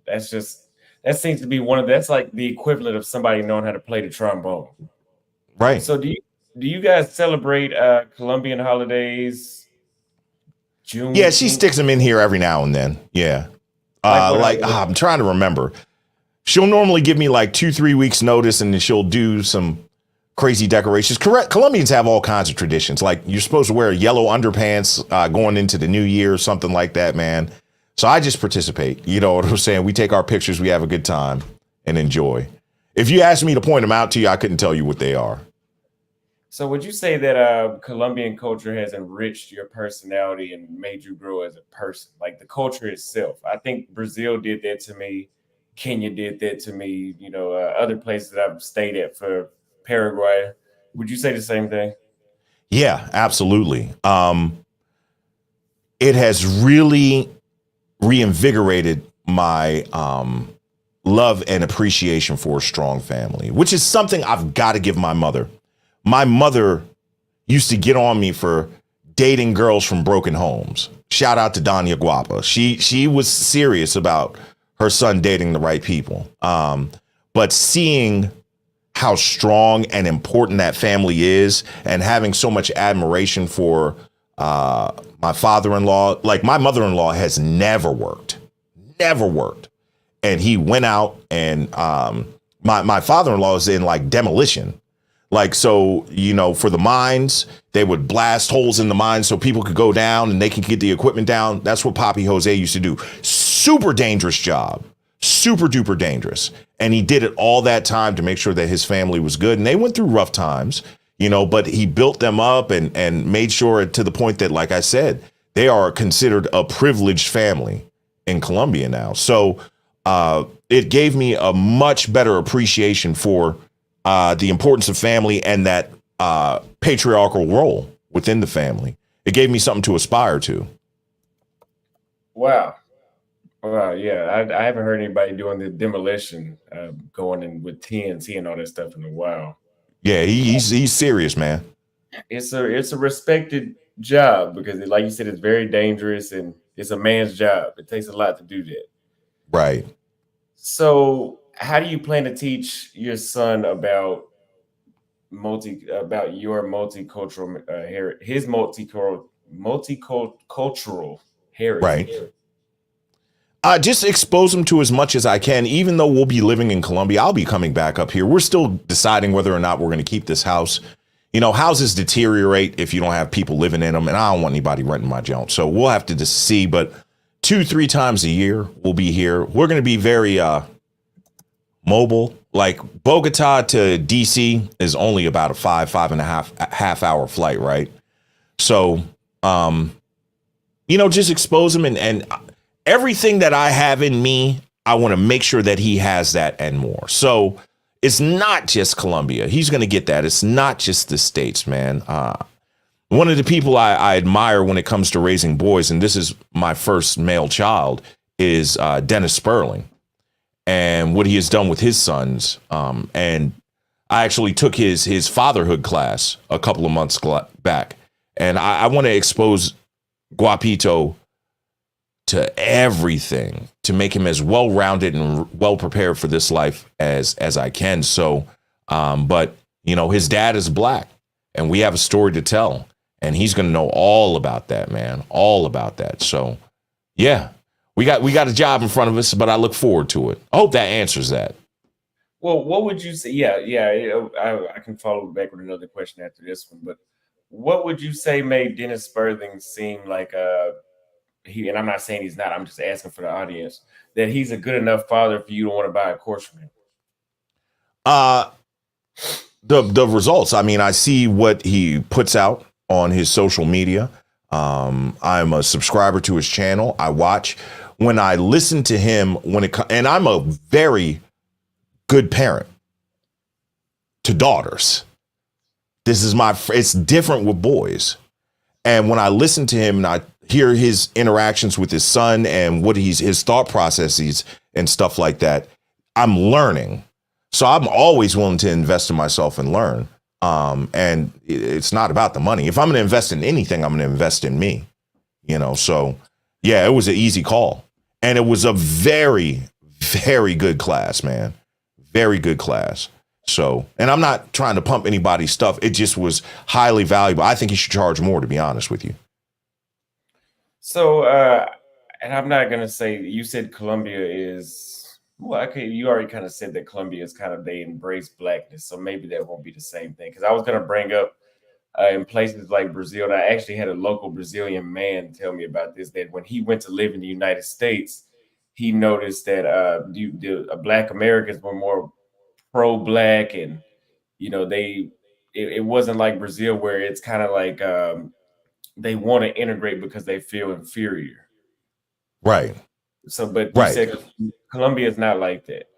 That seems to be that's like the equivalent of somebody knowing how to play the trombone. Right. So do you guys celebrate Colombian holidays? June? Yeah, she sticks them in here every now and then. Yeah. I'm trying to remember. She'll normally give me like 2-3 weeks notice, and then she'll do some crazy decorations. Correct. Colombians have all kinds of traditions. Like you're supposed to wear yellow underpants going into the new year or something like that, man. So I just participate. You know what I'm saying? We take our pictures, we have a good time and enjoy. If you asked me to point them out to you, I couldn't tell you what they are. So would you say that Colombian culture has enriched your personality and made you grow as a person? Like the culture itself. I think Brazil did that to me. Kenya did that to me. You know, other places that I've stayed at, for Paraguay. Would you say the same thing? Yeah, absolutely. It has really reinvigorated my love and appreciation for a strong family, which is something I've got to give my mother. My mother used to get on me for dating girls from broken homes. Shout out to Danya Guapa. She was serious about her son dating the right people. But seeing how strong and important that family is and having so much admiration for my father-in-law, like my mother-in-law has never worked. And he went out and my father-in-law is in like demolition. Like, so, you know, for the mines, they would blast holes in the mines so people could go down and they can get the equipment down. That's what Papi Jose used to do. Super dangerous job. super duper dangerous. And he did it all that time to make sure that his family was good. And they went through rough times, but he built them up and made sure to the point that, like I said, they are considered a privileged family in Colombia now. So it gave me a much better appreciation for the importance of family and that patriarchal role within the family. It gave me something to aspire to. Wow. Wow. Yeah. I haven't heard anybody doing the demolition, going in with TNT and all that stuff in a while. Yeah, he's serious, man. It's a respected job because, like you said, it's very dangerous and it's a man's job. It takes a lot to do that. Right. So, how do you plan to teach your son about your multicultural his multicultural Right. heritage? Just expose them to as much as I can. Even though we'll be living in Colombia, I'll be coming back up here. We're still deciding whether or not we're going to keep this house. Houses deteriorate if you don't have people living in them, and I don't want anybody renting my junk. So we'll have to just see. But 2-3 times a year, we'll be here. We're going to be very mobile. Like Bogota to DC is only about a 5.5 hour flight, right? So, just expose them and everything that I have in me, I want to make sure that he has that and more. So it's not just Colombia. He's going to get that. It's not just the States, man. One of the people I admire when it comes to raising boys, and this is my first male child, is Dennis Sperling and what he has done with his sons. And I actually took his fatherhood class a couple of months back. And I want to expose Guapito to everything to make him as well-rounded and well-prepared for this life as I can. So, but his dad is black and we have a story to tell and he's going to know all about that, man, all about that. So yeah, we got a job in front of us, but I look forward to it. I hope that answers that. Well, what would you say? Yeah. I can follow back with another question after this one, but what would you say made Dennis Sperling seem like and I'm not saying he's not, I'm just asking for the audience, that he's a good enough father for you to want to buy a course from him? The results. I mean, I see what he puts out on his social media. I'm a subscriber to his channel. I watch. When I listen to him, and I'm a very good parent to daughters. It's different with boys. And when I listen to him and I hear his interactions with his son and what his thought processes and stuff like that, I'm learning. So I'm always willing to invest in myself and learn. And it's not about the money. If I'm going to invest in anything, I'm going to invest in me, So yeah, it was an easy call. And it was a very, very good class, man. Very good class. So, and I'm not trying to pump anybody's stuff. It just was highly valuable. I think you should charge more, to be honest with you. So, and I'm not gonna say, you said Colombia is, well, okay, you already kind of said that Colombia is kind of, they embrace blackness, so maybe that won't be the same thing. Because I was gonna bring up in places like Brazil, and I actually had a local Brazilian man tell me about this, that when he went to live in the United States, he noticed that Black Americans were more pro-black, and it wasn't like Brazil where it's kind of like they want to integrate because they feel inferior. Right. So, but you Right. said Colombia is not like that.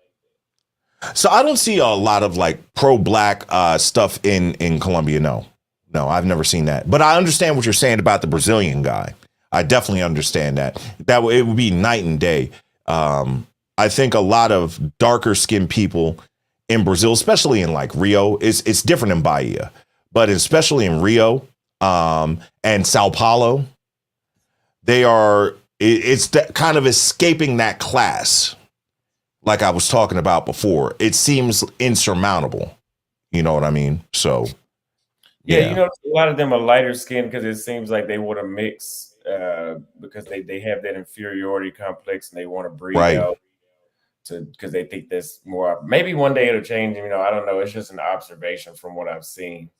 So I don't see a lot of like pro-black stuff in Colombia. No, I've never seen that. But I understand what you're saying about the Brazilian guy. I definitely understand that. It would be night and day. I think a lot of darker skinned people in Brazil, especially in like Rio, it's different in Bahia, but especially in Rio and Sao Paulo, it's kind of escaping that class. Like I was talking about before, it seems insurmountable. You know what I mean? So, yeah. A lot of them are lighter skinned because it seems like they want to mix because they have that inferiority complex and they want to breed out because they think that's more. Maybe one day it'll change. I don't know. It's just an observation from what I've seen.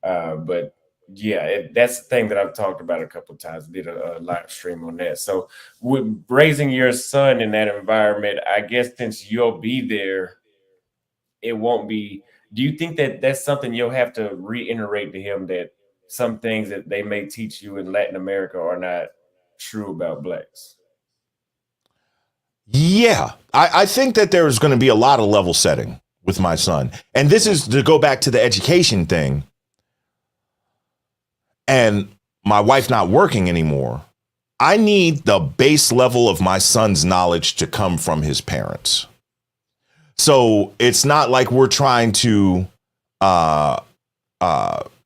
But Yeah, that's the thing that I've talked about a couple of times. Did a live stream on that. So, with raising your son in that environment, I guess since you'll be there, it won't be. Do you think that that's something you'll have to reiterate to him that some things that they may teach you in Latin America are not true about blacks? Yeah, I think that there's going to be a lot of level setting with my son. And this is to go back to the education thing and my wife not working anymore. I need the base level of my son's knowledge to come from his parents. So it's not like we're trying to uh,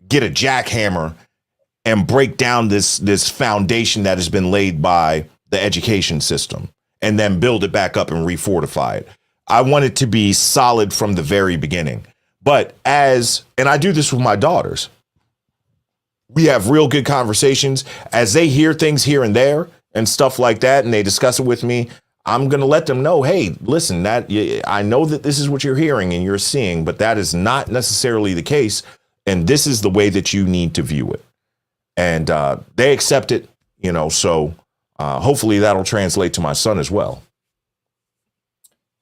get a jackhammer and break down this foundation that has been laid by the education system and then build it back up and refortify it. I want it to be solid from the very beginning. But and I do this with my daughters, we have real good conversations as they hear things here and there and stuff like that. And they discuss it with me. I'm going to let them know, hey, listen, I know that this is what you're hearing and you're seeing, but that is not necessarily the case. And this is the way that you need to view it. And they accept it, so hopefully that'll translate to my son as well.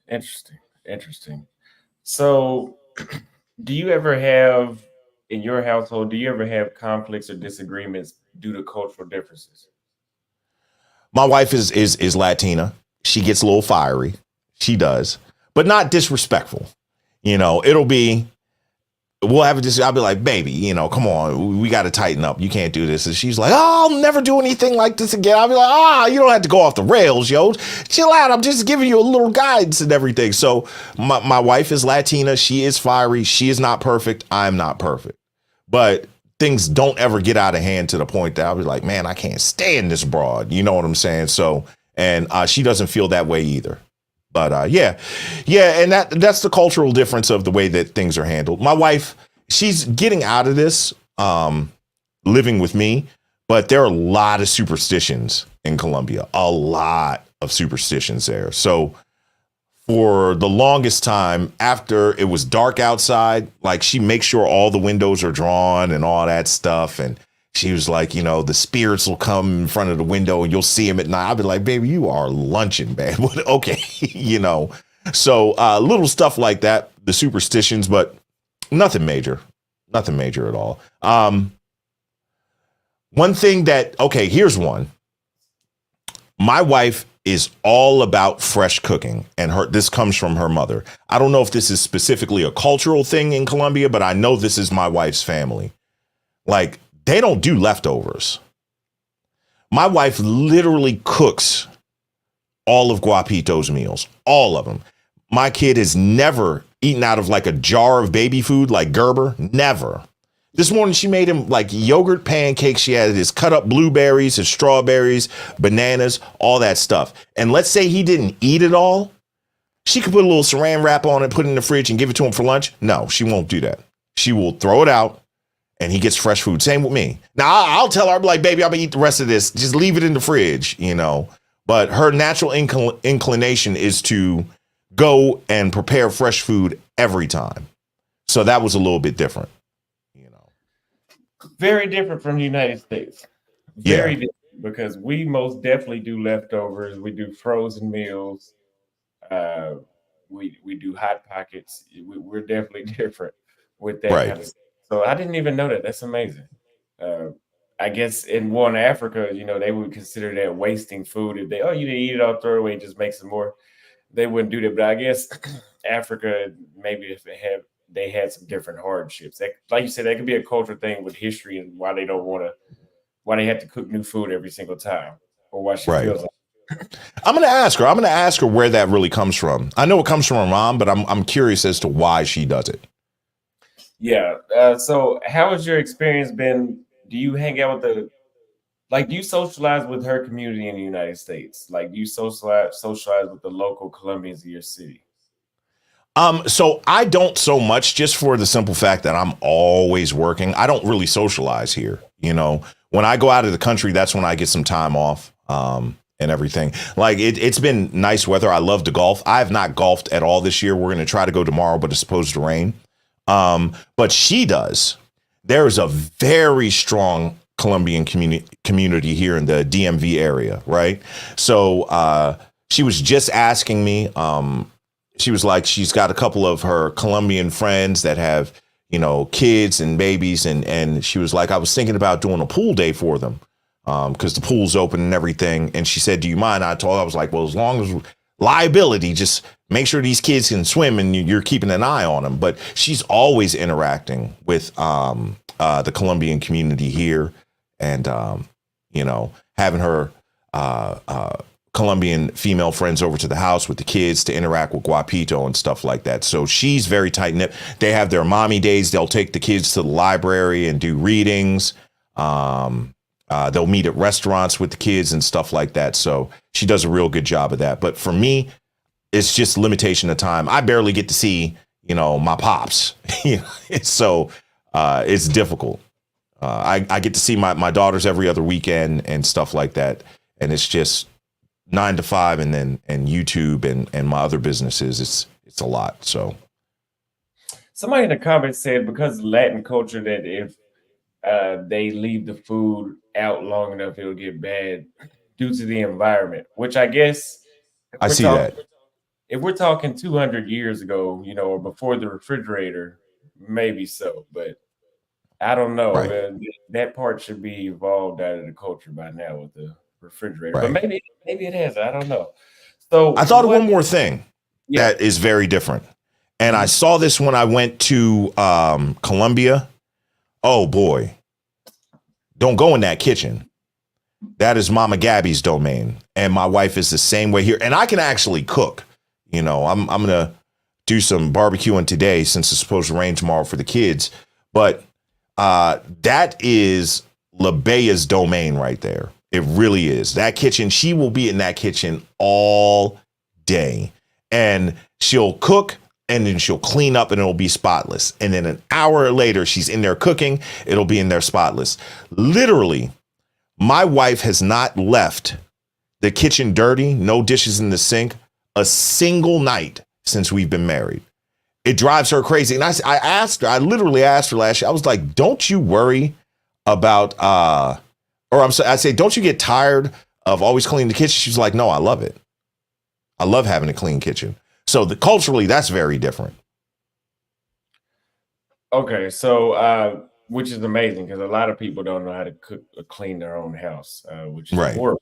Interesting. Interesting. So, do you ever have in your household, do you ever have conflicts or disagreements due to cultural differences? My wife is Latina. She gets a little fiery. She does, but not disrespectful. It'll be, we'll have this. I'll be like, baby, come on, we got to tighten up. You can't do this. And she's like, oh, I'll never do anything like this again. I'll be like, you don't have to go off the rails, yo. Chill out. I'm just giving you a little guidance and everything. So my wife is Latina. She is fiery. She is not perfect. I'm not perfect. But things don't ever get out of hand to the point that I'll be like, man, I can't stand this broad. You know what I'm saying? So, and she doesn't feel that way either. But yeah, and that's the cultural difference of the way that things are handled. My wife, she's getting out of this, living with me, but there are a lot of superstitions in Colombia, a lot of superstitions there. So for the longest time, after it was dark outside, like she makes sure all the windows are drawn and all that stuff. And she was like, the spirits will come in front of the window and you'll see them at night. I'll be like, baby, you are lunching, man. Okay. So little stuff like that, the superstitions, but nothing major at all. One thing here's one. My wife is all about fresh cooking, and this comes from her mother. I don't know if this is specifically a cultural thing in Colombia, but I know this is my wife's family. Like, they don't do leftovers. My wife literally cooks all of Guapito's meals, all of them. My kid has never eaten out of like a jar of baby food like Gerber. Never. This morning she made him like yogurt pancakes. She had his cut up blueberries, his strawberries, bananas, all that stuff. And let's say he didn't eat it all. She could put a little saran wrap on it, put it in the fridge and give it to him for lunch. No, she won't do that. She will throw it out and he gets fresh food. Same with me. Now I'll tell her, I'm like, baby, I'm gonna eat the rest of this. Just leave it in the fridge, But her natural inclination is to go and prepare fresh food every time. So that was a little bit different. Very different from the United States. Yeah. Very different because we most definitely do leftovers. We do frozen meals. Uh, we do hot pockets. We're definitely different with that Right. kind of stuff. So I didn't even know that. That's amazing. Uh, I guess in one Africa, they would consider that wasting food. If you didn't eat it all, throw it away, just make some more. They wouldn't do that. But I guess Africa, maybe if they had some different hardships. Like you said, that could be a cultural thing with history and why they don't want to, why they have to cook new food every single time, or why she Right. feels like. I'm going to ask her where that really comes from. I know it comes from her mom, but I'm curious as to why she does it. Yeah. So how has your experience been? Do you hang out with do you socialize with her community in the United States? Like, do you socialize with the local Colombians in your city? So I don't so much, just for the simple fact that I'm always working. I don't really socialize here. When I go out of the country, that's when I get some time off, and everything. Like it's been nice weather. I love to golf. I have not golfed at all this year. We're going to try to go tomorrow, but it's supposed to rain. But she does. there is a very strong Colombian community here in the DMV area, right? So she was just asking me. She was like, she's got a couple of her Colombian friends that have, kids and babies, and she was like, I was thinking about doing a pool day for them because the pool's open and everything. And she said, do you mind? I was like, well, as long as liability, just make sure these kids can swim and you're keeping an eye on them. But she's always interacting with the Colombian community here, and having her Colombian female friends over to the house with the kids to interact with Guapito and stuff like that. So she's very tight knit. They have their mommy days. They'll take the kids to the library and do readings. They'll meet at restaurants with the kids and stuff like that. So she does a real good job of that. But for me, it's just limitation of time. I barely get to see, my pops. So it's difficult. I get to see my daughters every other weekend and stuff like that. And it's just 9 to 5, and YouTube and my other businesses. It's a lot. So somebody in the comments said because Latin culture that if they leave the food out long enough, it'll get bad due to the environment, which I guess I see that. If we're talking 200 years ago, or before the refrigerator, maybe so, but I don't know. Right. That part should be evolved out of the culture by now with the refrigerator, Right. but maybe it has. I don't know. So I thought of one more thing that is very different. And I saw this when I went to Colombia. Oh, boy. Don't go in that kitchen. That is Mama Gabby's domain. And my wife is the same way here. And I can actually cook. I'm going to do some barbecuing today since it's supposed to rain tomorrow for the kids. But that is LaBea's domain right there. It really is. That kitchen, she will be in that kitchen all day. And she'll cook, and then she'll clean up, and it'll be spotless. And then an hour later, she's in there cooking. It'll be in there spotless. Literally, my wife has not left the kitchen dirty, no dishes in the sink, a single night since we've been married. It drives her crazy. And I literally asked her last year, I was like, don't you worry about, I say, don't you get tired of always cleaning the kitchen? She's like, no, I love it. I love having a clean kitchen. So culturally, that's very different. Okay, so which is amazing because a lot of people don't know how to cook or clean their own house, which is Right. horrible.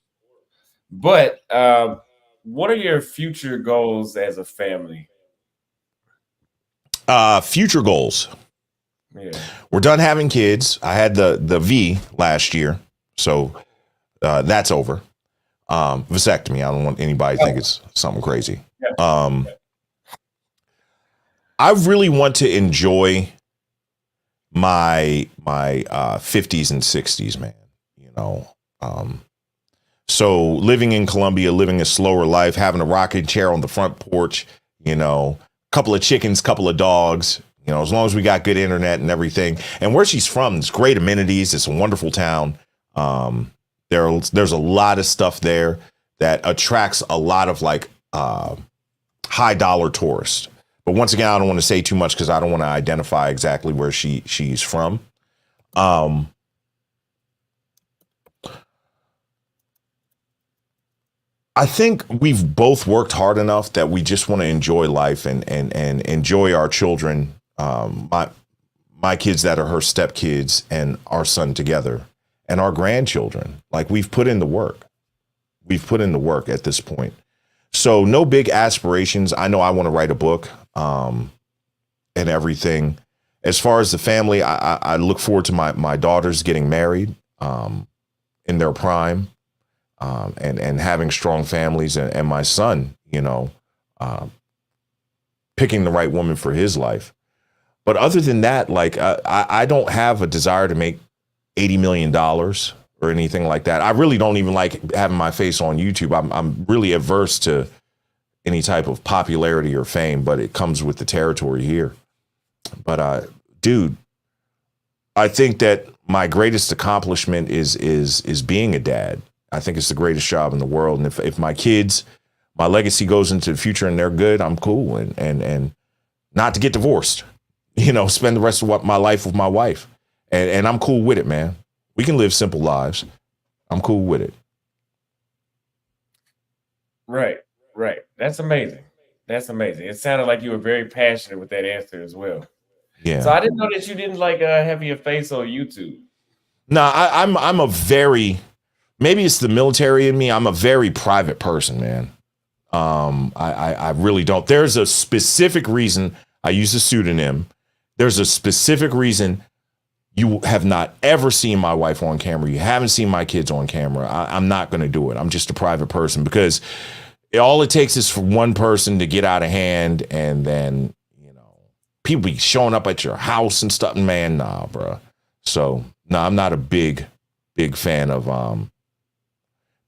But what are your future goals as a family? Future goals. Yeah. We're done having kids. I had the V last year, so that's over. Vasectomy. I don't want anybody to think it's something crazy. I really want to enjoy my 50s and 60s, man. So living in Colombia, living a slower life, having a rocking chair on the front porch, couple of chickens, couple of dogs, as long as we got good internet and everything. And where she's from, it's great amenities. It's a wonderful town. There's a lot of stuff there that attracts a lot of high dollar tourists. But once again, I don't want to say too much because I don't want to identify exactly where she's from. I think we've both worked hard enough that we just want to enjoy life and enjoy our children, my kids that are her stepkids and our son together and our grandchildren. We've put in the work. We've put in the work at this point. So no big aspirations. I know I want to write a book and everything. As far as the family, I look forward to my daughters getting married in their prime. And having strong families and my son, picking the right woman for his life. But other than that, I don't have a desire to make $80 million or anything like that. I really don't even like having my face on YouTube. I'm really averse to any type of popularity or fame, but it comes with the territory here. But dude, I think that my greatest accomplishment is being a dad. I think it's the greatest job in the world. And if my kids, my legacy goes into the future and they're good, I'm cool. And not to get divorced, spend the rest of my life with my wife and I'm cool with it, man. We can live simple lives. I'm cool with it. Right, right. That's amazing. That's amazing. It sounded like you were very passionate with that answer as well. So Yeah. I didn't know that you didn't like having your face on YouTube. No, I'm a very, maybe it's the military in me. I'm a very private person, man. I really don't. There's a specific reason I use a pseudonym. There's a specific reason you have not ever seen my wife on camera. You haven't seen my kids on camera. I'm not going to do it. I'm just a private person because all it takes is for one person to get out of hand, and then people be showing up at your house and stuff. Man, nah, bro. So no, I'm not a big fan of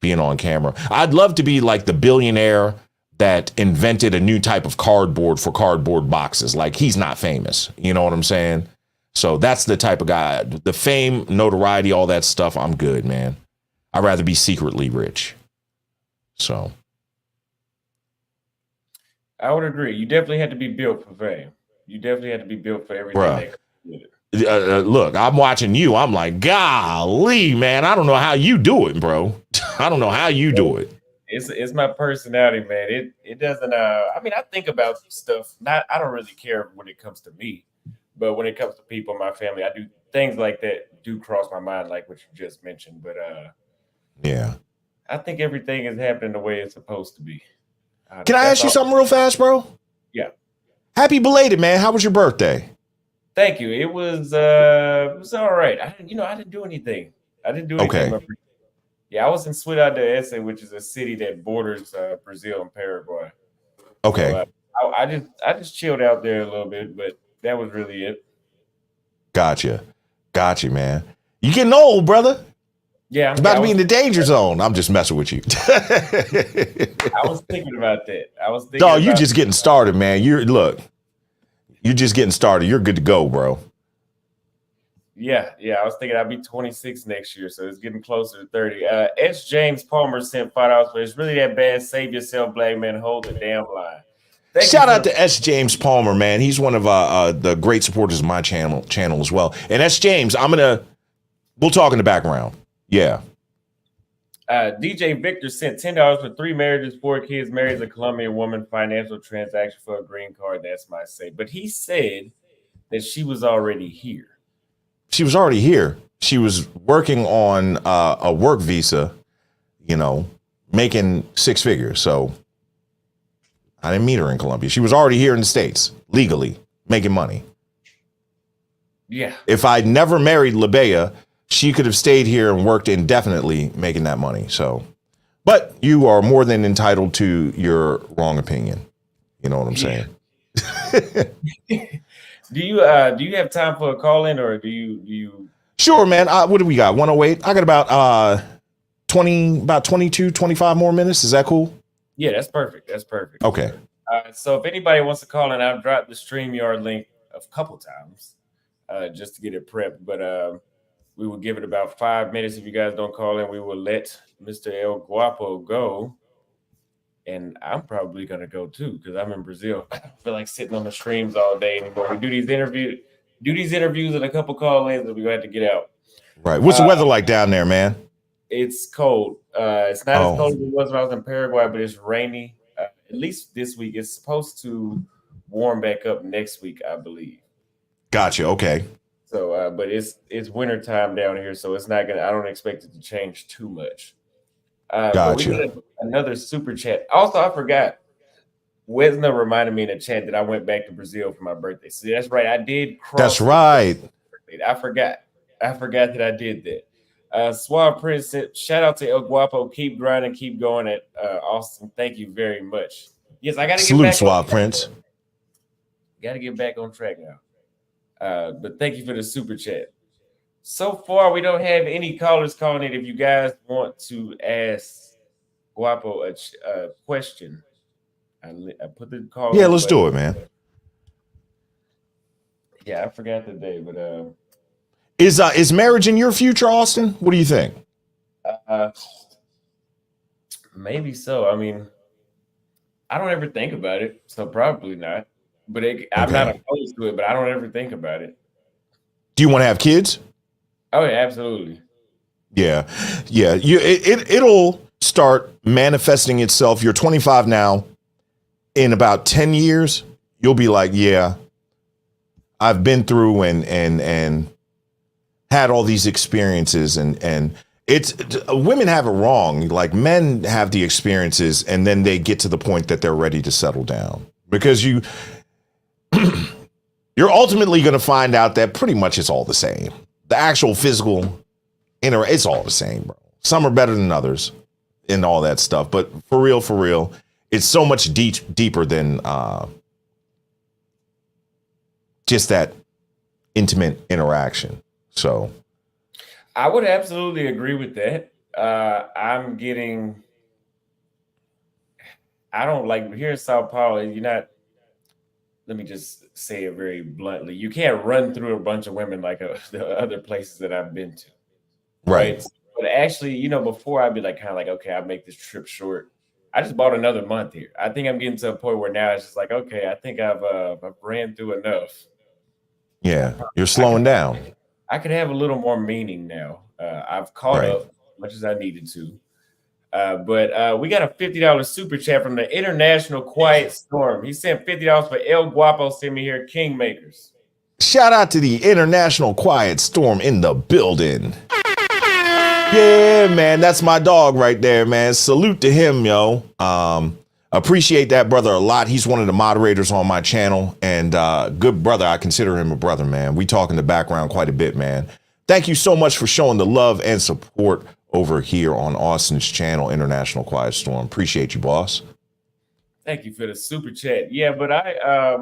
being on camera. I'd love to be like the billionaire that invented a new type of cardboard for cardboard boxes. Like, he's not famous. You know what I'm saying? So that's the type of guy. The fame, notoriety, all that stuff, I'm good, man. I'd rather be secretly rich. So I would agree. You definitely had to be built for fame. You definitely had to be built for everything bruh, that comes with it. look, I'm watching you. I'm like, golly, man, I don't know how you do it, bro. I don't know how you do it. It's my personality, man. It doesn't I mean, I think about stuff. I don't really care when it comes to me, but when it comes to people in my family, I do things like that do cross my mind, like what you just mentioned. But Yeah. I think everything is happening the way it's supposed to be. Can I ask you something real fast, bro? Yeah. Happy belated, man. How was your birthday? Thank you. It was all right. I didn't do anything. I didn't do anything. Okay. Yeah, I was in Ciudad de Ese, which is a city that borders Brazil and Paraguay. Okay. So, I just chilled out there a little bit, but that was really it. Gotcha, man. You getting old, brother. Yeah, it's about to be in the danger zone. I'm just messing with you. I was thinking about that. Dog, you just getting started, man. You're just getting started. You're good to go, bro. Yeah. I was thinking I'd be 26 next year, so it's getting closer to 30. S. James Palmer sent $5 for it's really that bad. Save yourself, black man. Hold the damn line. Shout out to S. James Palmer, man. He's one of the great supporters of my channel as well. And S. James, we'll talk in the background. Yeah. DJ Victor sent $10 for 3 marriages, 4 kids, marries a Colombian woman, financial transaction for a green card. That's my say. But he said that she was already here. She was already here. She was working on a work visa, making 6 figures. So I didn't meet her in Colombia. She was already here in the States, legally, making money. Yeah. If I'd never married Labea, she could have stayed here and worked indefinitely making that money. So, but you are more than entitled to your wrong opinion. You know what I'm saying? Do you have time for a call in, or do you? Sure, man. What do we got? 108. I got about 22, 25 more minutes. Is that cool? Yeah, that's perfect. Okay. So if anybody wants to call in, I've dropped the StreamYard link a couple times just to get it prepped. But we will give it about 5 minutes. If you guys don't call in, we will let Mr. El Guapo go. And I'm probably going to go too because I'm in Brazil. I feel like sitting on the streams all day anymore. We do these interviews and a couple call-ins, and we're going to have to get out. Right. What's the weather like down there, man? It's cold. It's not as cold as it was when I was in Paraguay, but it's rainy. At least this week. It's supposed to warm back up next week, I believe. Gotcha. Okay. So, but it's winter time down here, so it's not gonna. I don't expect it to change too much. Gotcha. We got another super chat. Also, I forgot. Wesna reminded me in the chat that I went back to Brazil for my birthday. See, that's right. I did cross. That's right. I forgot that I did that. Suave Prince said, shout out to El Guapo. Keep grinding, keep going at Austin. Thank you very much. Yes, I got to get back. Salute, Suave Prince. Got to get back on track now. But thank you for the super chat. So far, we don't have any callers calling in. If you guys want to ask Guapo a question, I put the call. Yeah, let's do it, man. Yeah, I forgot the day, but is marriage in your future, Austin? What do you think? Maybe so. I mean, I don't ever think about it, so probably not. But I'm not opposed to it, but I don't ever think about it. Do you want to have kids? Oh, yeah, absolutely. Yeah. Yeah. It'll start manifesting itself. You're 25 now. In about 10 years, you'll be like, yeah, I've been through and had all these experiences and it's women have it wrong. Like men have the experiences and then they get to the point that they're ready to settle down because you're ultimately going to find out that pretty much it's all the same. The actual physical it's all the same, bro. Some are better than others and all that stuff. But for real, it's so much deeper than just that intimate interaction. So I would absolutely agree with that. I don't like here in Sao Paulo, you're not, let me just say it very bluntly. You can't run through a bunch of women like the other places that I've been to. right. Right. But actually, before I'd be like, kind of like, okay, I'll make this trip short. I just bought another month here. I think I'm getting to a point where now it's just like, okay, I think I've ran through enough. Yeah. You're I slowing could down. have a little more meaning now. I've caught Right. up as much as I needed to. But we got a $50 super chat from the International Quiet Storm. He sent $50 for El Guapo. Send me here, Kingmakers. Shout out to the International Quiet Storm in the building. Yeah, man, that's my dog right there, man. Salute to him, yo. Appreciate that brother a lot. He's one of the moderators on my channel and good brother. I consider him a brother, man. We talk in the background quite a bit, man. Thank you so much for showing the love and support over here on Austin's channel, International Quiet Storm. Appreciate you, boss. Thank you for the super chat. Yeah, but I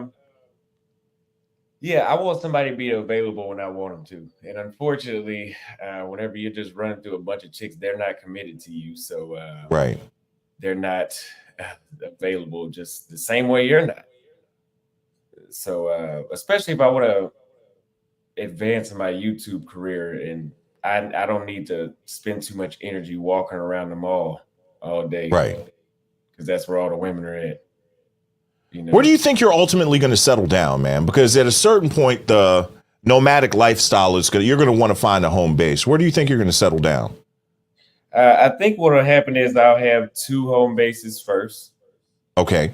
want somebody to be available when I want them to. And unfortunately, whenever you're just running through a bunch of chicks, they're not committed to you. So Right. they're not available just the same way you're not. So especially if I want to advance in my YouTube career and I don't need to spend too much energy walking around the mall all day. Right. Because that's where all the women are at. Where do you think you're ultimately going to settle down, man? Because at a certain point, the nomadic lifestyle you're going to want to find a home base. Where do you think you're going to settle down? I think what will happen is I'll have 2 home bases first. Okay.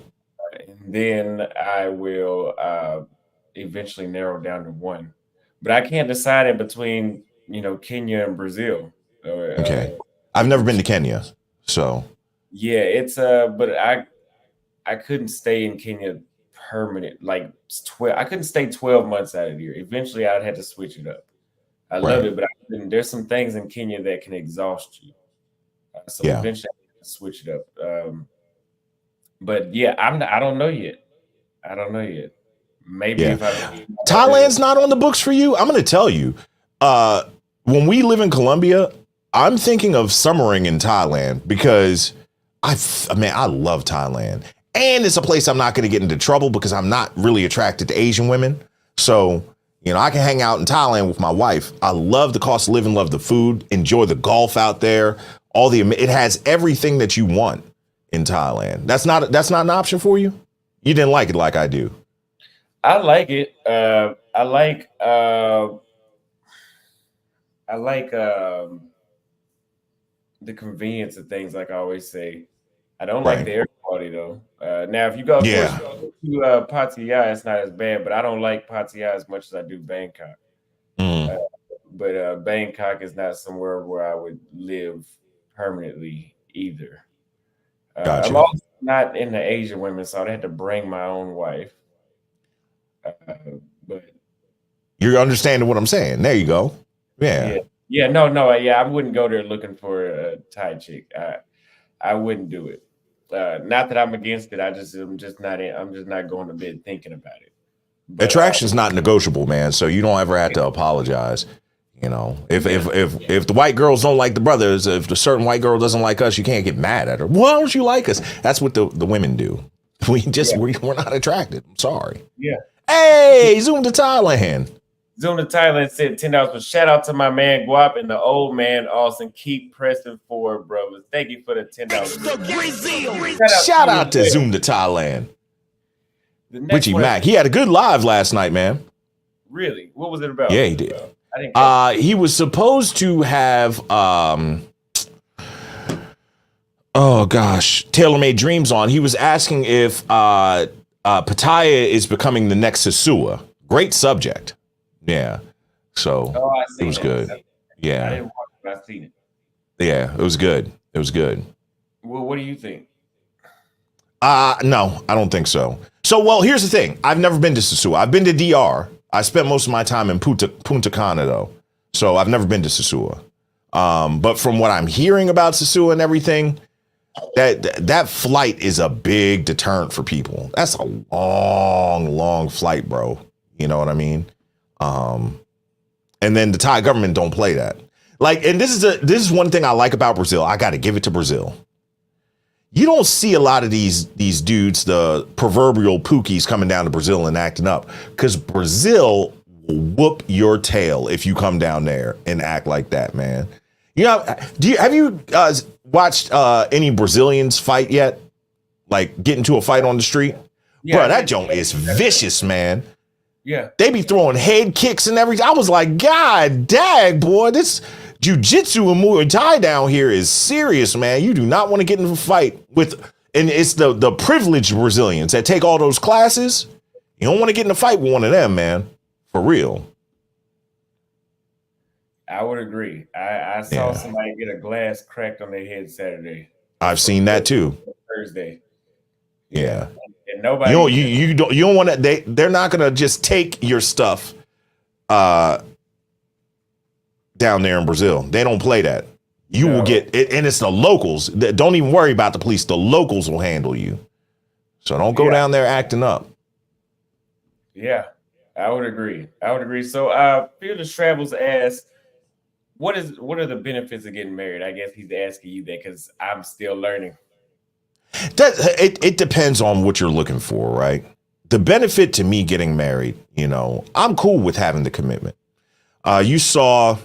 And then I will eventually narrow down to 1. But I can't decide in between, Kenya and Brazil. Okay. I've never been to Kenya, so. Yeah, it's but I couldn't stay in Kenya permanent, like 12. I couldn't stay 12 months out of the year. Eventually, I'd have to switch it up. I love it, but there's some things in Kenya that can exhaust you. So eventually, I have to switch it up. But yeah, I don't know yet. Maybe if Thailand's not on the books for you. I'm going to tell you. When we live in Colombia, I'm thinking of summering in Thailand because I love Thailand. And it's a place I'm not going to get into trouble because I'm not really attracted to Asian women. So, I can hang out in Thailand with my wife. I love the cost of living, love the food, enjoy the golf out there. It has everything that you want in Thailand. That's not an option for you? You didn't like it like I do. I like it. I like the convenience of things, like I always say. I don't like the air quality though. Now, if you go to Pattaya, it's not as bad, but I don't like Pattaya as much as I do Bangkok. But Bangkok is not somewhere where I would live permanently either. Gotcha. I'm also not into Asian women, so I'd have to bring my own wife. But you're understanding what I'm saying. There you go. Yeah. I wouldn't go there looking for a Thai chick. I wouldn't do it. Not that I'm against it. I'm just not going to bed thinking about it. But, attraction's not negotiable, man. So you don't ever have to apologize. If the white girls don't like the brothers, if the certain white girl doesn't like us, you can't get mad at her. Why don't you like us? That's what the women do. We're not attracted. I'm sorry. Yeah. Hey, Zoom to Thailand. Zoom to Thailand said $10. But shout out to my man Guap and the old man Austin. Keep pressing forward, brothers. Thank you for the $10. Shout out to Zoom to Thailand. Richie Mack. He had a good live last night, man. Really? What was it about? Yeah, he did. I didn't catch it. He was supposed to have oh gosh, Taylor Made Dreams on. He was asking if Pattaya is becoming the next Sasua. Great subject. Yeah. So Oh, I it seen was that. good. I Yeah. didn't watch it, but I seen it. Yeah, it was good. It was good. Well, what do you think? No, I don't think so. So, well, here's the thing. I've never been to Sasua. I've been to DR. I spent most of my time in Punta Cana, though. So I've never been to Sasua. But from what I'm hearing about Sasua and everything, that flight is a big deterrent for people. That's a long flight, bro. You know what I mean? And then the Thai government don't play that. Like, and this is one thing I like about Brazil. I got to give it to Brazil. You don't see a lot of these dudes, the proverbial pookies, coming down to Brazil and acting up, because Brazil will whoop your tail if you come down there and act like that, man. You know, have you watched any Brazilians fight yet? Like get into a fight on the street? Yeah, Bro, that joint is vicious, man. Yeah. They be throwing head kicks and everything. I was like, God dang, boy, this jiu-jitsu and Muay Thai down here is serious, man. You do not want to get into a fight with, and it's the privileged Brazilians that take all those classes. You don't want to get in a fight with one of them, man. For real. I would agree. I saw somebody get a glass cracked on their head Saturday. I've seen that too. Thursday. Yeah. And nobody. You don't want to. They're not gonna just take your stuff. Down there in Brazil, they don't play that. You will get it, and it's the locals. Don't even worry about the police. The locals will handle you. So don't go down there acting up. Yeah, I would agree. So, Fearless Travels asks, what are the benefits of getting married? I guess he's asking you that because I'm still learning. It depends on what you're looking for, right? The benefit to me getting married, I'm cool with having the commitment. You saw.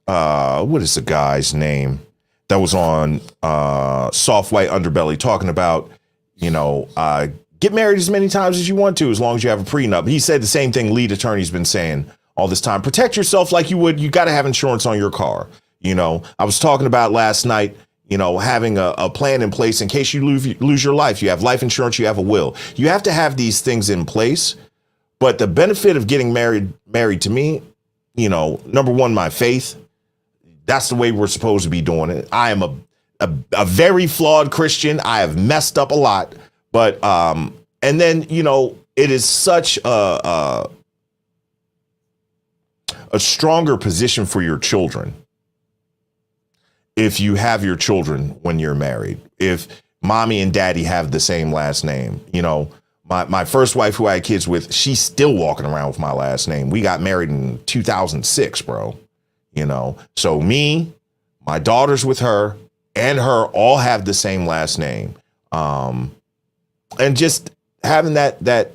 What is the guy's name that was on Soft White Underbelly talking about, get married as many times as you want to, as long as you have a prenup. He said the same thing lead attorney's been saying all this time. Protect yourself like you would. You got to have insurance on your car. I was talking about last night, having a plan in place in case you lose your life. You have life insurance. You have a will. You have to have these things in place. But the benefit of getting married to me, number one, my faith. That's the way we're supposed to be doing it. I am a very flawed Christian. I have messed up a lot, but and then it is such a stronger position for your children if you have your children when you're married. If mommy and daddy have the same last name, my first wife who I had kids with, she's still walking around with my last name. We got married in 2006, bro. So me, my daughters with her, and her all have the same last name. And just having that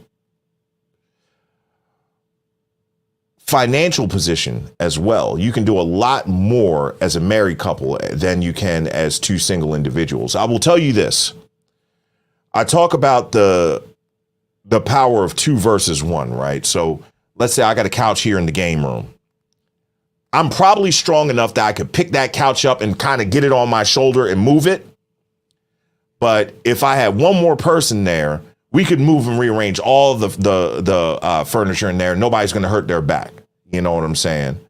financial position as well. You can do a lot more as a married couple than you can as two single individuals. I will tell you this. I talk about the power of 2 versus 1, right? So let's say I got a couch here in the game room. I'm probably strong enough that I could pick that couch up and kind of get it on my shoulder and move it. But if I had one more person there, we could move and rearrange all the furniture in there. Nobody's going to hurt their back. You know what I'm saying?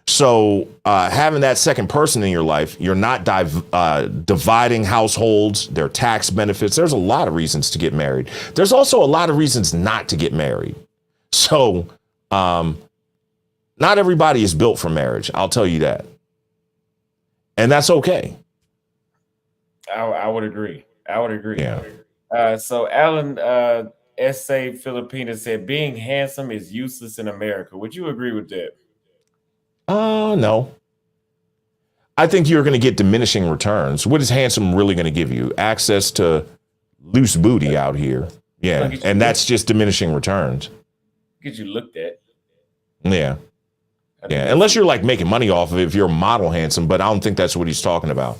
So having that second person in your life, you're not dividing households, their tax benefits. There's a lot of reasons to get married. There's also a lot of reasons not to get married. So not everybody is built for marriage. I'll tell you that. And that's okay. I would agree. Yeah. So Alan S.A. Filipina said, being handsome is useless in America. Would you agree with that? No. I think you're going to get diminishing returns. What is handsome really going to give you? Access to loose booty out here. Yeah. And that's just diminishing returns. Get you looked at. Yeah. Yeah. Unless you're like making money off of it if you're a model handsome, but I don't think that's what he's talking about.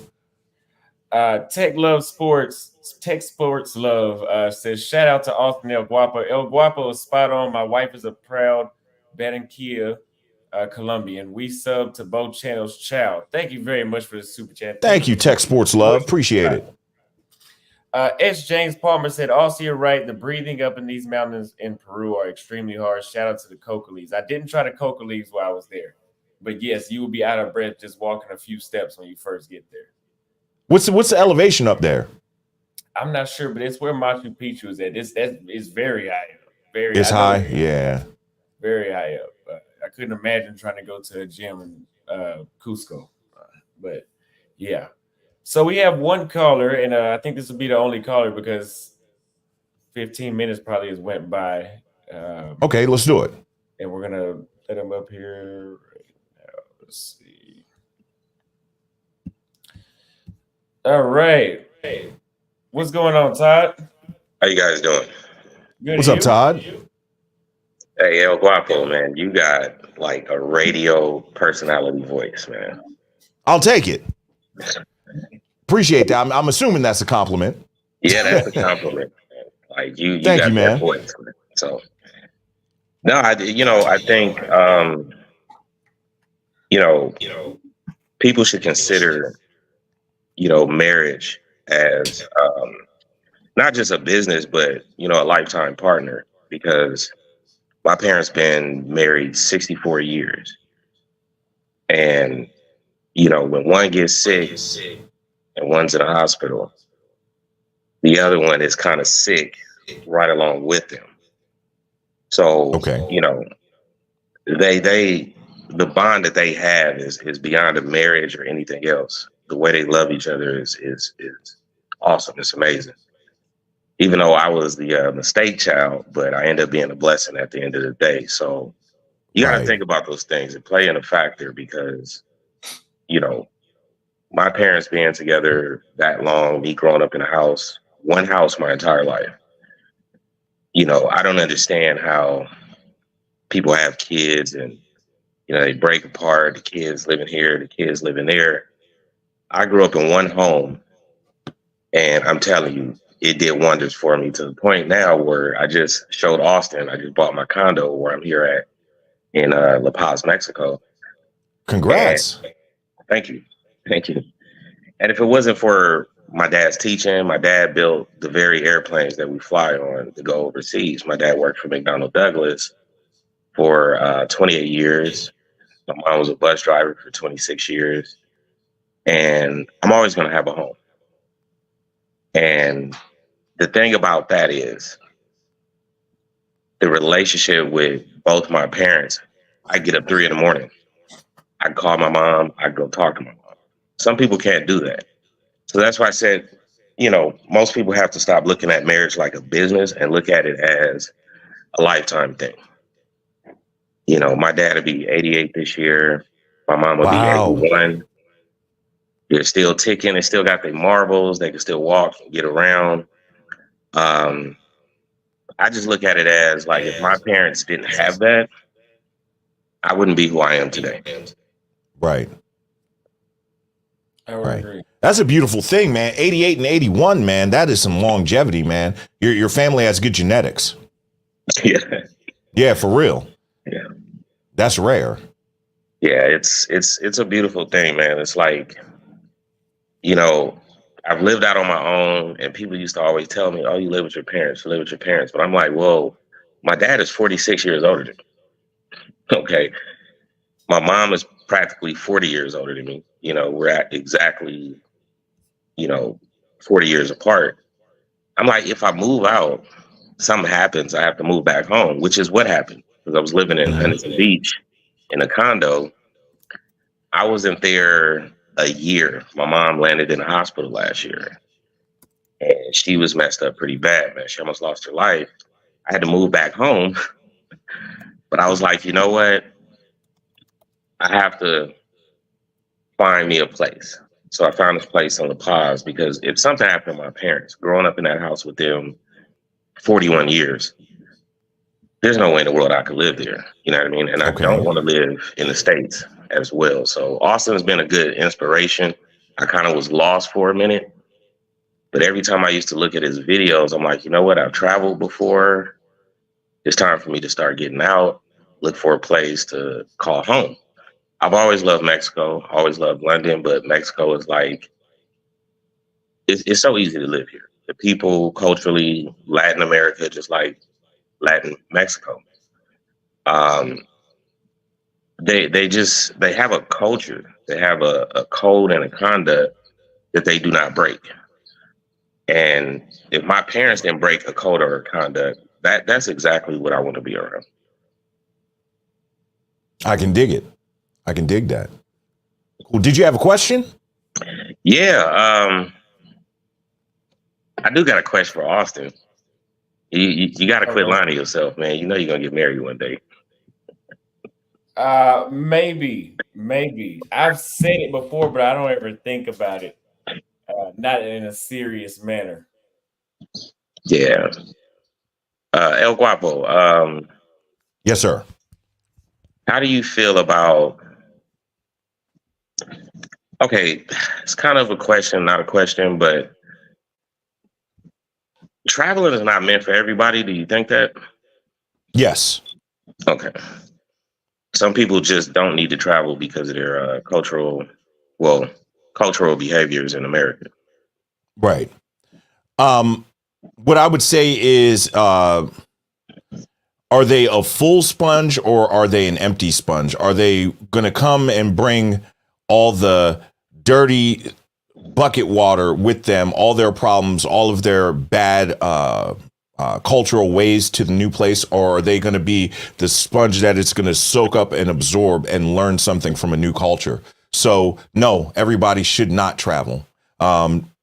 Tech Sports Love says, shout out to Austin El Guapo. El Guapo is spot on. My wife is a proud Barranquilla Colombian. We sub to both channels. Ciao. Thank you very much for the super chat. Thank you, Tech Sports Love. Appreciate it. S. James Palmer said, also, you're right. The breathing up in these mountains in Peru are extremely hard. Shout out to the coca leaves. I didn't try the coca leaves while I was there. But yes, you will be out of breath just walking a few steps when you first get there. What's the elevation up there? I'm not sure, but it's where Machu Picchu is at. It's very high up. It's high, yeah. Very high up. I couldn't imagine trying to go to a gym in Cusco. But yeah. So we have one caller, and I think this will be the only caller because 15 minutes probably has went by. Okay, let's do it. And we're going to let him up here right now. Let's see. All right. Hey, what's going on, Todd? How you guys doing? Good. What's up, Todd? Hey, El Guapo, man. You got like a radio personality voice, man. I'll take it. Appreciate that. I'm assuming that's a compliment. Yeah, that's a compliment. Man. Like you Thank got you, that man. voice. Man. So, no, I think, people should consider, marriage as not just a business, but a lifetime partner. Because my parents been married 64 years, and when one gets sick and one's in a hospital, the other one is kind of sick right along with them. So, Okay. the bond that they have is beyond a marriage or anything else. The way they love each other is awesome. It's amazing. Even though I was the mistake child, but I end up being a blessing at the end of the day. So you got to Right. think about those things and play in a factor because, my parents being together that long, me growing up in one house my entire life. I don't understand how people have kids and, they break apart, the kids living here, the kids living there. I grew up in one home, and I'm telling you, it did wonders for me to the point now where I just showed Austin. I just bought my condo where I'm here at in La Paz, Mexico. Congrats. And thank you. Thank you. And if it wasn't for my dad's teaching, my dad built the very airplanes that we fly on to go overseas. My dad worked for McDonnell Douglas for 28 years. My mom was a bus driver for 26 years. And I'm always going to have a home. And the thing about that is the relationship with both my parents. I get up 3 a.m. I call my mom. I go talk to my mom. Some people can't do that. So that's why I said, most people have to stop looking at marriage like a business and look at it as a lifetime thing. My dad will be 88 this year. My mom will be 81. They're still ticking. They still got their marbles. They can still walk and get around. I just look at it as like if my parents didn't have that, I wouldn't be who I am today. Right. I would agree. That's a beautiful thing, man. 88 and 81, man. That is some longevity, man. Your family has good genetics. Yeah. Yeah, for real. Yeah. That's rare. Yeah, it's a beautiful thing, man. It's like, I've lived out on my own, and people used to always tell me, "Oh, you live with your parents, you live with your parents." But I'm like, whoa, my dad is 46 years older than me. Okay. My mom is practically 40 years older than me. We're at exactly, 40 years apart. I'm like, if I move out, something happens, I have to move back home, which is what happened. Because I was living in Huntington Beach in a condo. I wasn't there a year. My mom landed in the hospital last year. And she was messed up pretty bad, man. She almost lost her life. I had to move back home. But I was like, you know what? I have to find me a place. So I found this place on La Paz because if something happened to my parents, growing up in that house with them 41 years, there's no way in the world I could live there. You know what I mean? And I don't want to live in the States as well. So Austin's been a good inspiration. I kind of was lost for a minute. But every time I used to look at his videos, I'm like, you know what? I've traveled before. It's time for me to start getting out. look for a place to call home. I've always loved Mexico, always loved London, but Mexico is like it's so easy to live here. The people culturally, Latin America, just like Latin Mexico. Um, they have a culture, they have a code and a conduct that they do not break. And if my parents didn't break a code or a conduct, that's exactly what I want to be around. I can dig it. I can dig that. Cool. Did you have a question? Yeah, I do got a question for Austin. You got to quit lying to yourself, man. You know you're gonna get married one day. Maybe. I've said it before, but I don't ever think about it. Not in a serious manner. Yeah. El Guapo, Yes, sir. how do you feel about? Okay, it's kind of a question, not a question, but traveling is not meant for everybody. Do you think that? Yes. Okay. Some people just don't need to travel because of their cultural behaviors in America. Right. What I would say is, are they a full sponge or are they an empty sponge? Are they going to come and bring all the dirty bucket water with them, all their problems, all of their bad cultural ways to the new place? Or are they going to be the sponge that it's going to soak up and absorb and learn something from a new culture? So, no, everybody should not travel.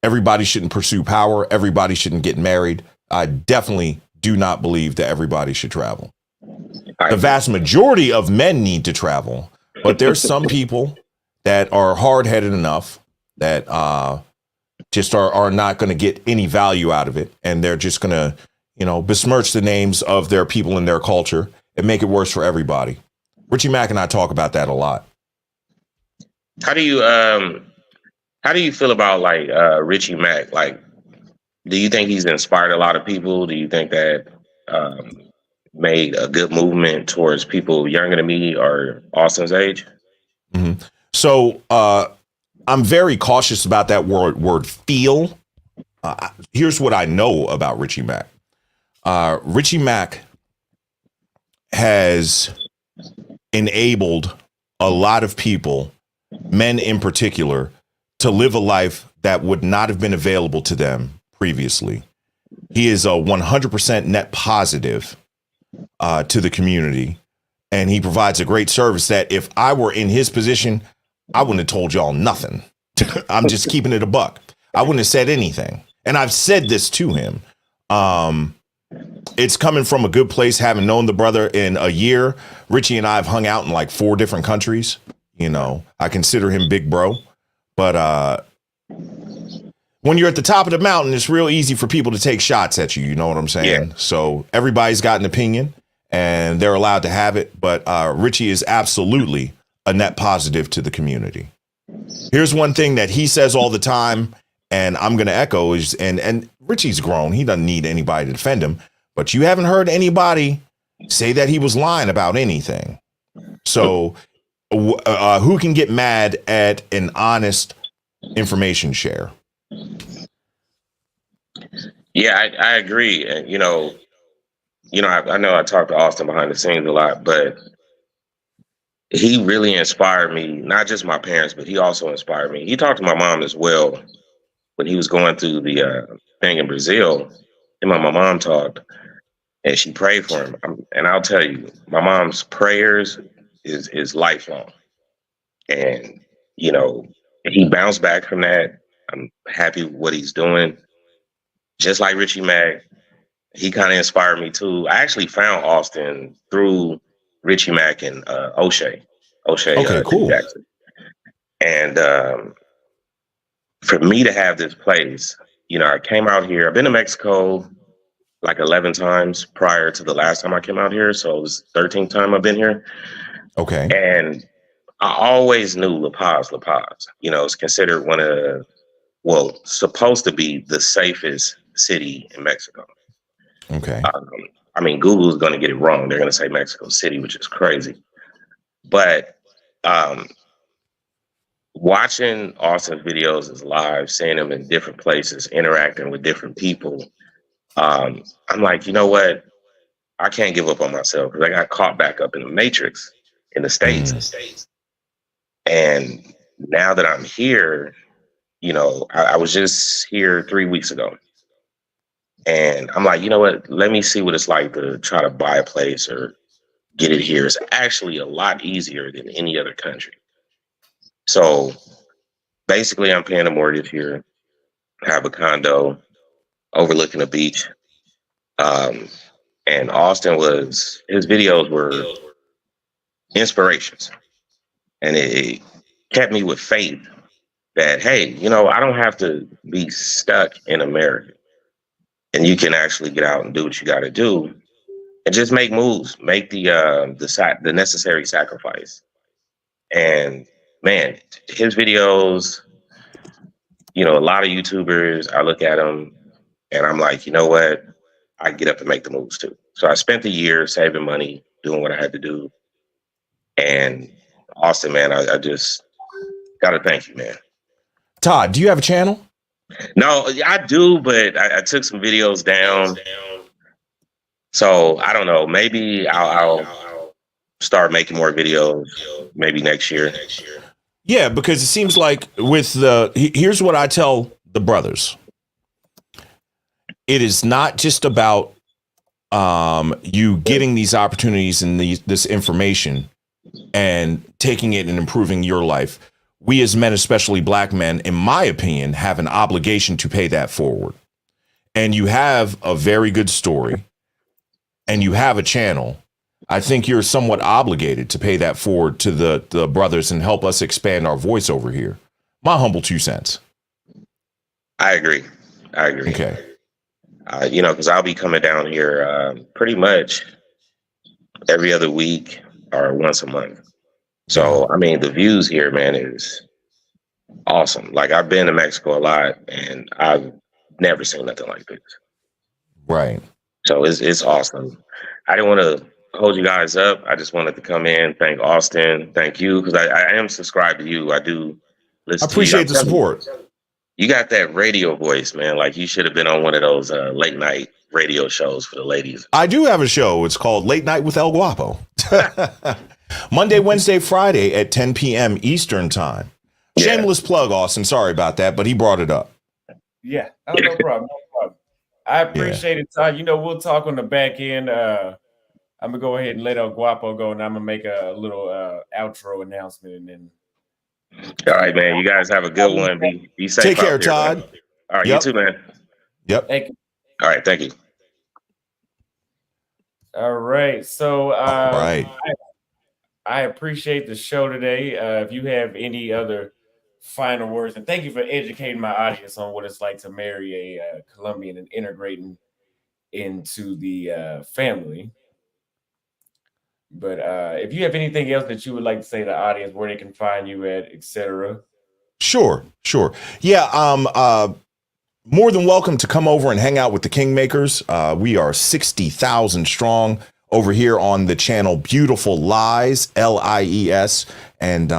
Everybody shouldn't pursue power. Everybody shouldn't get married. I definitely do not believe that everybody should travel. The vast majority of men need to travel, but there's some people that are hard-headed enough that just are not going to get any value out of it, and they're just going to, besmirch the names of their people and their culture and make it worse for everybody. Richie Mack and I talk about that a lot. How do you feel about like Richie Mack? Like, do you think he's inspired a lot of people? Do you think that made a good movement towards people younger than me or Austin's age? Mm-hmm. So I'm very cautious about that word feel. Here's what I know about Richie Mack. Richie Mack has enabled a lot of people, men in particular, to live a life that would not have been available to them previously. He is a 100% net positive to the community, and he provides a great service that if I were in his position, I wouldn't have told y'all nothing. I'm just keeping it a buck. I wouldn't have said anything. And I've said this to him. It's coming from a good place, having known the brother in a year. Richie and I have hung out in like 4 different countries. I consider him big bro. But when you're at the top of the mountain, it's real easy for people to take shots at you. You know what I'm saying? Yeah. So everybody's got an opinion and they're allowed to have it. But Richie is absolutely a net positive to the community. Here's one thing that he says all the time, and I'm going to echo is, and Richie's grown. He doesn't need anybody to defend him. But you haven't heard anybody say that he was lying about anything. So who can get mad at an honest information share? Yeah, I agree. And, I know I talk to Austin behind the scenes a lot, but he really inspired me, not just my parents, but he also inspired me. He talked to my mom as well when he was going through the thing in Brazil. Him and my mom talked, and she prayed for him. And I'll tell you, my mom's prayers is lifelong. And, he bounced back from that. I'm happy with what he's doing. Just like Richie Mack, he kind of inspired me too. I actually found Austin through Richie Mack and O'Shea. Okay, cool. Jackson. And for me to have this place, I came out here. I've been to Mexico like 11 times prior to the last time I came out here. So it was 13th time I've been here. Okay. And I always knew La Paz. It's considered supposed to be the safest city in Mexico. Okay. I mean, Google's going to get it wrong. They're going to say Mexico City, which is crazy. But um, watching Austin's videos is live, seeing him in different places, interacting with different people. I'm like, you know what? I can't give up on myself because I got caught back up in the matrix in the States. And now that I'm here, you know, I was just here 3 weeks ago. And I'm like, you know what? Let me see what it's like to try to buy a place or get it here. It's actually a lot easier than any other country. So basically, I'm paying a mortgage here, have a condo overlooking the beach. And Austin his videos were inspirations. And it kept me with faith that, hey, you know, I don't have to be stuck in America. And you can actually get out and do what you got to do and just make moves, make the necessary sacrifice. And man, his videos, you know, a lot of YouTubers, I look at them and I'm like, you know what? I get up and make the moves too. So I spent the year saving money, doing what I had to do. And Austin, man, I just got to thank you, man. Todd, do you have a channel? No, I do, but I took some videos down. So I don't know. Maybe I'll start making more videos maybe next year. Yeah, because it seems like here's what I tell the brothers. It is not just about you getting these opportunities and this information and taking it and improving your life. We as men, especially black men, in my opinion, have an obligation to pay that forward. And you have a very good story and you have a channel. I think you're somewhat obligated to pay that forward to the brothers and help us expand our voice over here. My humble 2 cents. I agree. Okay. You know, because I'll be coming down here pretty much every other week or once a month. So, I mean, the views here, man, is awesome. Like, I've been to Mexico a lot, and I've never seen nothing like this. Right. So it's awesome. I didn't want to hold you guys up. I just wanted to come in, thank Austin, thank you, because I am subscribed to you. I do listen to you. I appreciate the support. You got that radio voice, man. Like, you should have been on one of those late night radio shows for the ladies. I do have a show. It's called Late Night with El Guapo. Monday, Wednesday, Friday at 10 p.m. Eastern time. Yeah. Shameless plug, Austin. Sorry about that, but he brought it up. Yeah, no problem. I appreciate it, Todd. You know, we'll talk on the back end. I'm going to go ahead and let El Guapo go, and I'm going to make a little outro announcement. And then. All right, man. You guys have a good one. Be safe. Take care, Todd. Man. All right, yep. You too, man. Yep. Thank you. All right, thank you. All right. So, all right. I appreciate the show today. If you have any other final words, and thank you for educating my audience on what it's like to marry a Colombian and integrating into the family. But if you have anything else that you would like to say to the audience, where they can find you at, etc. Sure. Yeah. More than welcome to come over and hang out with the Kingmakers. We are 60,000 strong over here on the channel Beautiful Lies, LIES, and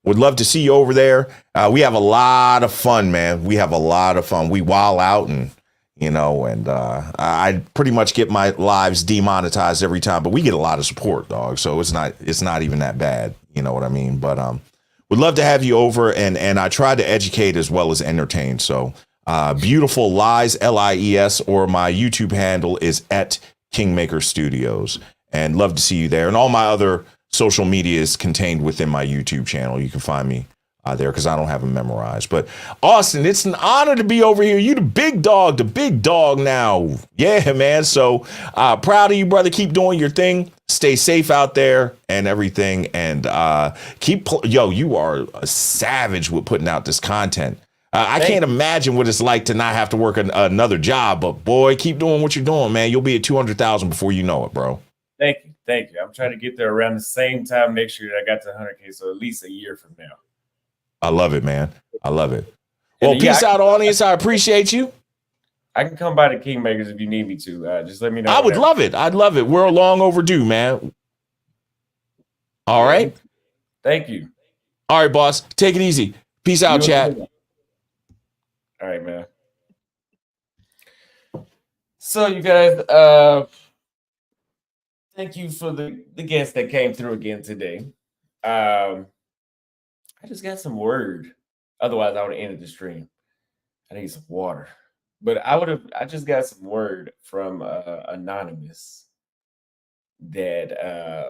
would love to see you over there. We have a lot of fun, man. We have a lot of fun. We wild out and, you know, and I pretty much get my lives demonetized every time, but we get a lot of support, dog. So it's not even that bad. You know what I mean? But would love to have you over, and I try to educate as well as entertain. So Beautiful Lies, LIES, or my YouTube handle is at Kingmaker Studios, and love to see you there. And all my other social media is contained within my YouTube channel. You can find me there because I don't have them memorized. But Austin, it's an honor to be over here. You the big dog now. Yeah, man. So proud of you, brother. Keep doing your thing. Stay safe out there and everything. And you are a savage with putting out this content. I can't imagine what it's like to not have to work another job, but boy, keep doing what you're doing, man. You'll be at 200,000 before you know it, bro. Thank you. I'm trying to get there around the same time next year that I got to 100K, so at least a year from now. I love it, man. I love it. Well, peace out, audience. I appreciate you. I can come by the Kingmakers if you need me to. Just let me know. I would whenever. love it. I'd love it. We're long overdue, man. All Yeah, right. thank you. All right, boss. Take it easy. Peace out, You as chat. well. All right, man. So you guys, thank you for the guests that came through again today. I just got some word. Otherwise, I would have ended the stream. I need some water. But I just got some word from anonymous that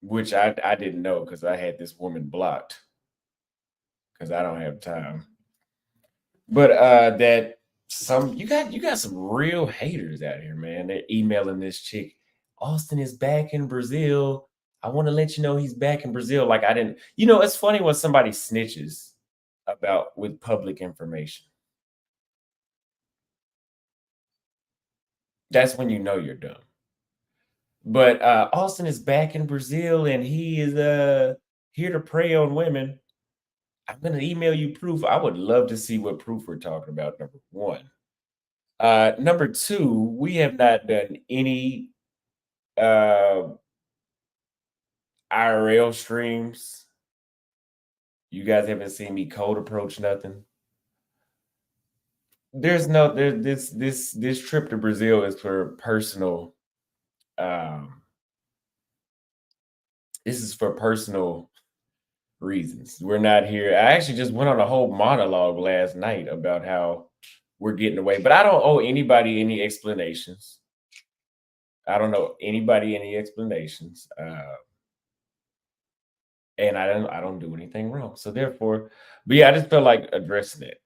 which I didn't know because I had this woman blocked because I don't have time. But that some you got some real haters out here, man. They're emailing this chick. Austin is back in Brazil. I want to let you know he's back in Brazil. Like I didn't, it's funny when somebody snitches about with public information. That's when you know you're dumb. But Austin is back in Brazil and he is here to prey on women. I'm gonna email you proof. I would love to see what proof we're talking about. Number one. Number two, we have not done any IRL streams. You guys haven't seen me cold approach nothing. There's no there this trip to Brazil is for personal this is for personal reasons. We're not here. I actually just went on a whole monologue last night about how we're getting away, but I don't owe anybody any explanations. I don't know anybody any explanations. And I don't do anything wrong. So therefore, but yeah, I just felt like addressing it.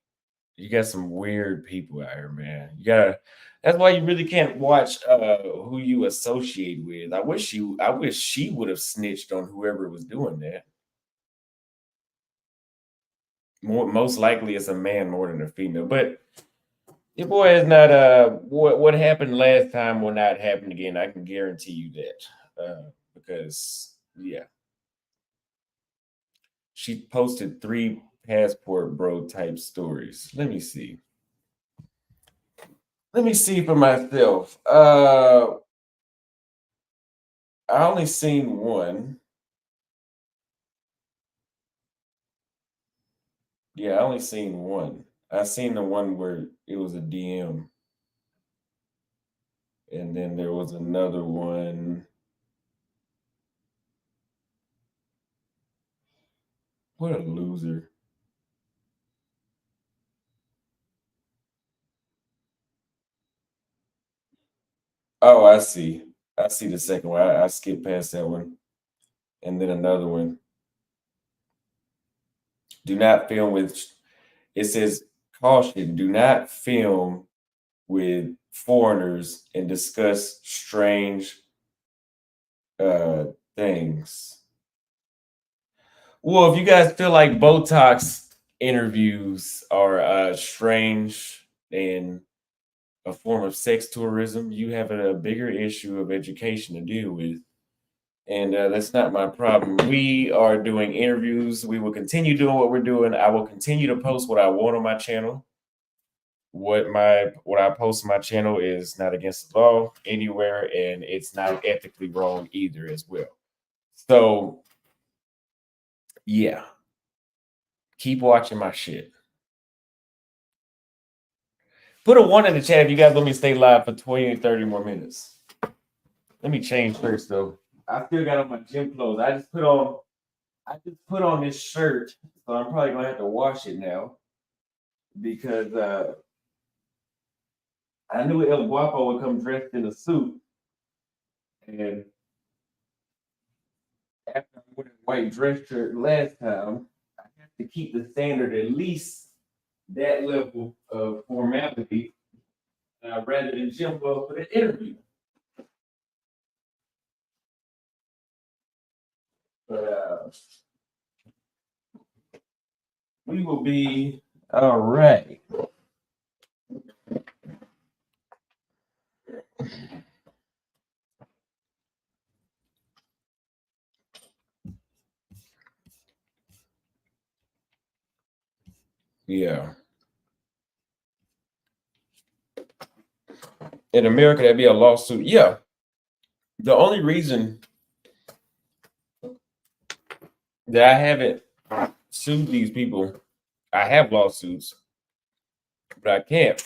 You got some weird people out here, man. You gotta that's why you really can't watch who you associate with. I wish she would have snitched on whoever was doing that. Most likely it's a man more than a female. But your boy is not what happened last time will not happen again. I can guarantee you that. Because yeah. She posted 3 passport bro type stories. Let me see. Let me see for myself. I only seen one. Yeah, I only seen one. I seen the one where it was a DM. And then there was another one. What a loser. Oh, I see. I see the second one. I skipped past that one. And then another one. Do not film with, it says, caution, do not film with foreigners and discuss strange uh things. Well, if you guys feel like Botox interviews are strange and a form of sex tourism, you have a bigger issue of education to deal with. And that's not my problem. We are doing interviews. We will continue doing what we're doing. I will continue to post what I want on my channel. What I post on my channel is not against the law anywhere, and it's not ethically wrong either as well. So yeah, keep watching my shit. Put a 1 in the chat if you guys let me stay live for 20 30 more minutes. Let me change first though. I still got on my gym clothes. I just put on this shirt, so I'm probably gonna have to wash it now because I knew El Guapo would come dressed in a suit, and after I wore a white dress shirt last time, I have to keep the standard at least that level of formality rather than gym clothes for the interview. But we will be all right. Yeah. In America, that'd be a lawsuit. Yeah. The only reason that I haven't sued these people, I have lawsuits, but I can't,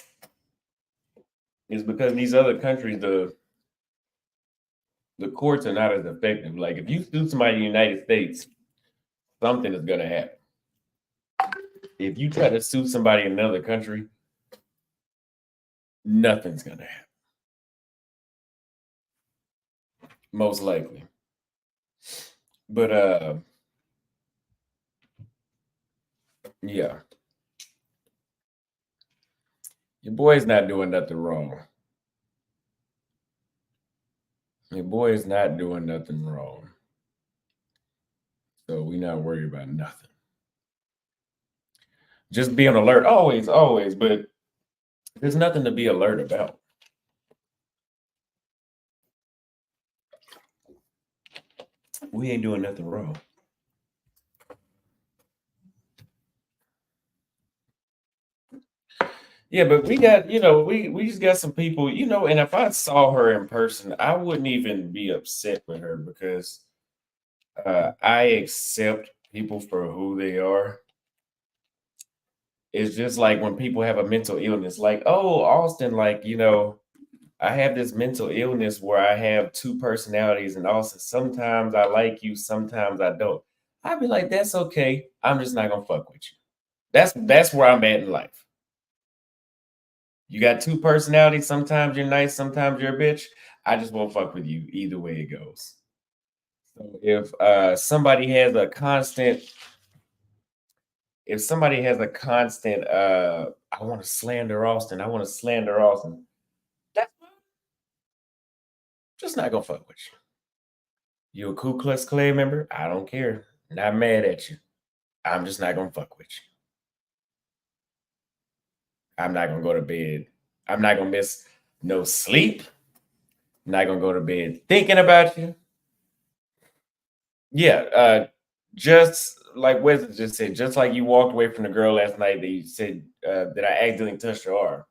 is because in these other countries, the courts are not as effective. Like if you sue somebody in the United States, something is gonna happen. If you try to sue somebody in another country, nothing's gonna happen. Most likely. But yeah. Your boy's not doing nothing wrong. Your boy is not doing nothing wrong. So we not worried about nothing. Just be on alert always, always, but there's nothing to be alert about. We ain't doing nothing wrong. Yeah, but we got, we just got some people, and if I saw her in person, I wouldn't even be upset with her because I accept people for who they are. It's just like when people have a mental illness, like, oh, Austin, like, I have this mental illness where I have two personalities, and also sometimes I like you, sometimes I don't. I'd be like, that's okay. I'm just not gonna fuck with you. That's where I'm at in life. You got two personalities. Sometimes you're nice, sometimes you're a bitch. I just won't fuck with you either way it goes. So somebody has a constant, if somebody has a constant, I want to slander Austin, I want to slander Austin. That's just not gonna fuck with you. You a Ku Klux Klan member? I don't care. Not mad at you. I'm just not gonna fuck with you. I'm not gonna go to bed. I'm not gonna miss no sleep. I'm not gonna go to bed thinking about you. Yeah, just like Wesley just said, just like you walked away from the girl last night that you said that I accidentally touched her arm.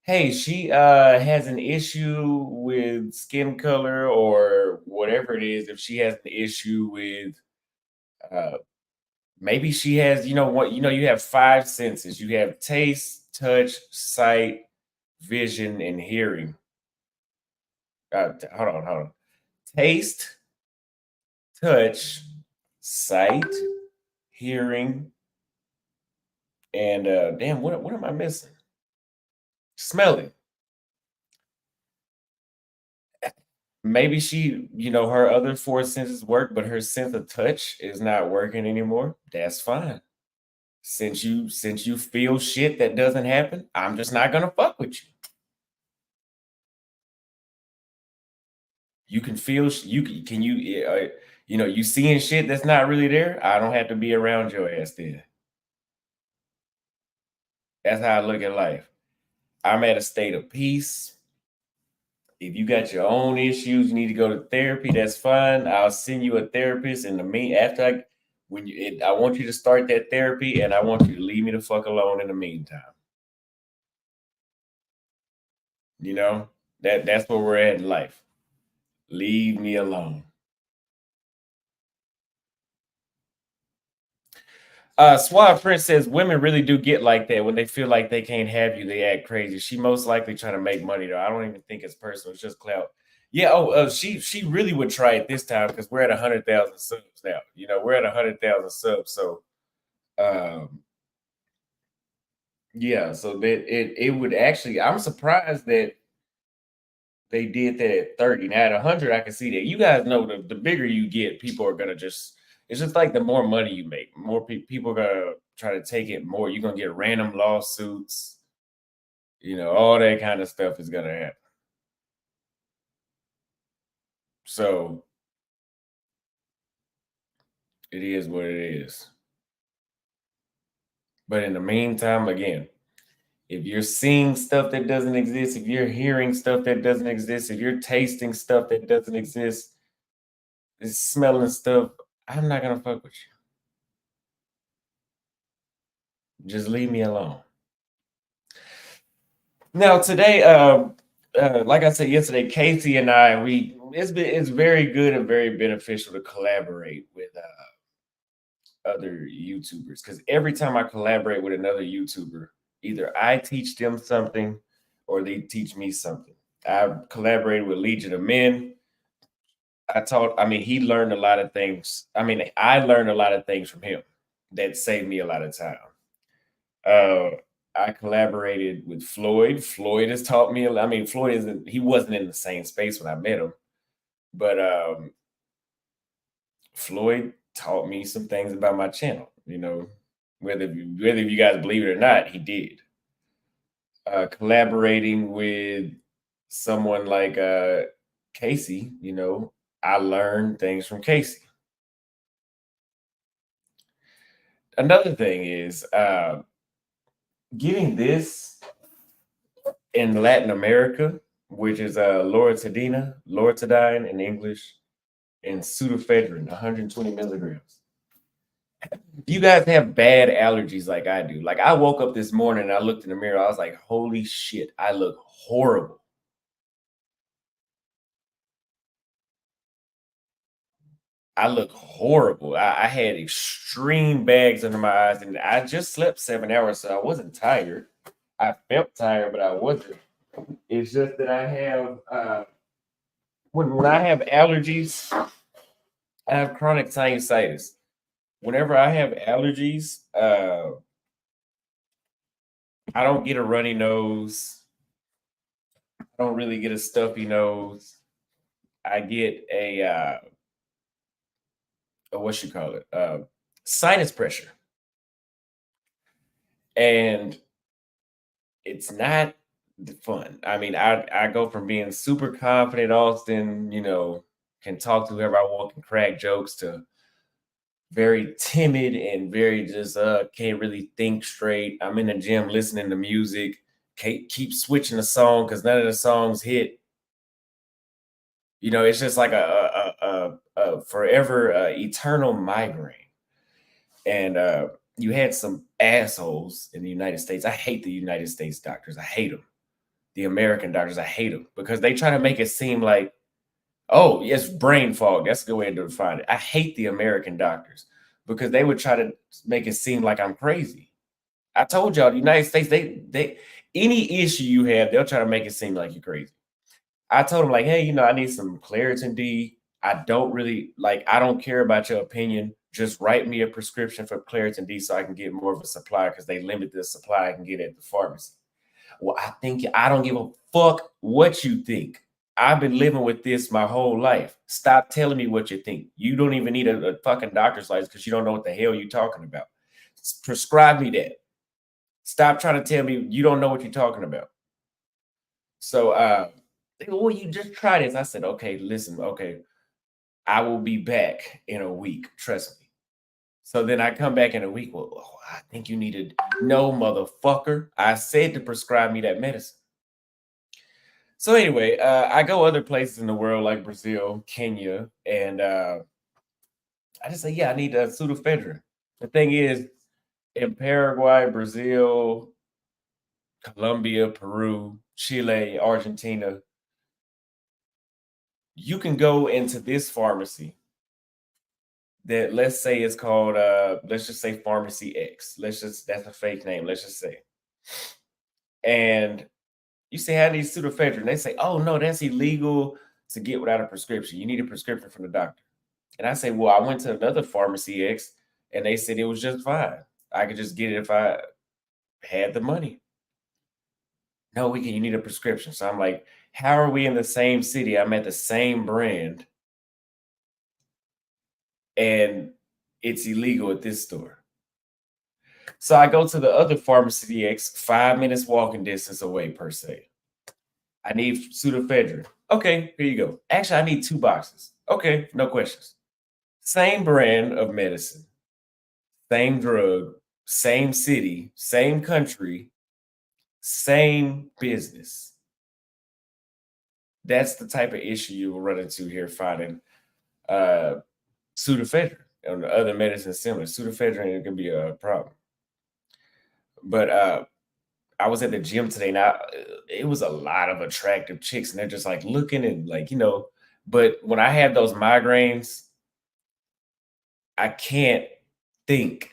Hey, she has an issue with skin color or whatever it is. If she has an issue with uh, maybe she has, you have five senses. You have taste, touch, sight, vision, and hearing. Hold on. Taste, touch, sight, hearing, and damn, what am I missing? Smelling. Maybe she, her other four senses work, but her sense of touch is not working anymore. That's fine. Since you feel shit that doesn't happen, I'm just not gonna fuck with you. You can feel can you you seeing shit that's not really there. I don't have to be around your ass then. That's how I look at life. I'm at a state of peace. If you got your own issues, you need to go to therapy. That's fine. I'll send you a therapist. In the mean, after I want you to start that therapy, and I want you to leave me the fuck alone in the meantime. You know that's where we're at in life. Leave me alone. Suave Prince says women really do get like that when they feel like they can't have you. They act crazy. She most likely trying to make money though. I don't even think it's personal. It's just clout. Yeah. Oh, she really would try it this time because we're at 100,000 subs now. We're at 100,000 subs. So, um, yeah. So that it would actually. I'm surprised that they did that at 30. Now at 100, I can see that. You guys know the bigger you get, people are gonna just. It's just like the more money you make, more people are gonna try to take it more. You're gonna get random lawsuits. All that kind of stuff is gonna happen. So it is what it is. But in the meantime, again, if you're seeing stuff that doesn't exist, if you're hearing stuff that doesn't exist, if you're tasting stuff that doesn't exist, is smelling stuff, I'm not gonna fuck with you. Just leave me alone. Now today, like I said yesterday, Casey and I, it's very good and very beneficial to collaborate with other YouTubers because every time I collaborate with another YouTuber, either I teach them something or they teach me something. I collaborated with Legion of Men. I mean, he learned a lot of things. I mean, I learned a lot of things from him that saved me a lot of time. Uh, I collaborated with Floyd. Floyd has taught me a lot. I mean, Floyd isn't, he wasn't in the same space when I met him, but Floyd taught me some things about my channel, whether you guys believe it or not, he did. Collaborating with someone like Casey, I learned things from Casey. Another thing is getting this in Latin America, which is Loratadine in English, and pseudoephedrine, 120 milligrams. You guys have bad allergies like I do. Like I woke up this morning and I looked in the mirror, I was like, holy shit, I look horrible. I look horrible. I had extreme bags under my eyes, and I just slept 7 hours, so I wasn't tired. I felt tired, but I wasn't. It's just that I have when I have allergies, I have chronic sinusitis. Whenever I have allergies, I don't get a runny nose. I don't really get a stuffy nose. I get a what you call it, sinus pressure, and it's not fun. I mean, I go from being super confident, Austin, can talk to whoever I want, can crack jokes, to very timid and very just can't really think straight. I'm in the gym listening to music, keep switching the song because none of the songs hit. It's just like a forever eternal migraine. And you had some assholes in the United States. I hate the United States doctors. I hate them. The American doctors, I hate them because they try to make it seem like, oh, yes, brain fog. That's a good way to define it. I hate the American doctors because they would try to make it seem like I'm crazy. I told y'all, the United States, they any issue you have, they'll try to make it seem like you're crazy. I told them, like, hey, I need some Claritin D. I don't care about your opinion. Just write me a prescription for Claritin D so I can get more of a supply because they limit the supply I can get at the pharmacy. Well, I don't give a fuck what you think. I've been living with this my whole life. Stop telling me what you think. You don't even need a fucking doctor's license because you don't know what the hell you're talking about. Prescribe me that. Stop trying to tell me you don't know what you're talking about. So they go, well, you just try this. I said, okay, listen, okay. I will be back in a week. Trust me. So then I come back in a week. Well, I think you needed no motherfucker. I said to prescribe me that medicine. So anyway, I go other places in the world like Brazil, Kenya, and I just say, yeah, I need a pseudoephedrine. The thing is, in Paraguay, Brazil, Colombia, Peru, Chile, Argentina, you can go into this pharmacy that, let's say, it's called let's just say Pharmacy X. That's a fake name, let's just say. And you say, I need pseudoephedrine. They say, oh no, that's illegal to get without a prescription. You need a prescription from the doctor. And I say, well, I went to another Pharmacy X and they said it was just fine. I could just get it if I had the money. No, you need a prescription. So I'm like, how are we in the same city? I'm at the same brand and it's illegal at this store. So I go to the other Pharmacy X, 5 minutes walking distance away per se. I need pseudoephedrine. Okay, here you go. Actually, I need 2 boxes. Okay, no questions. Same brand of medicine, same drug, same city, same country, same business. That's the type of issue you will run into here finding pseudoephedrine and the other medicine similar. Pseudoephedrine can be a problem. But I was at the gym today. Now it was a lot of attractive chicks, and they're just like looking and like, but when I have those migraines, I can't think.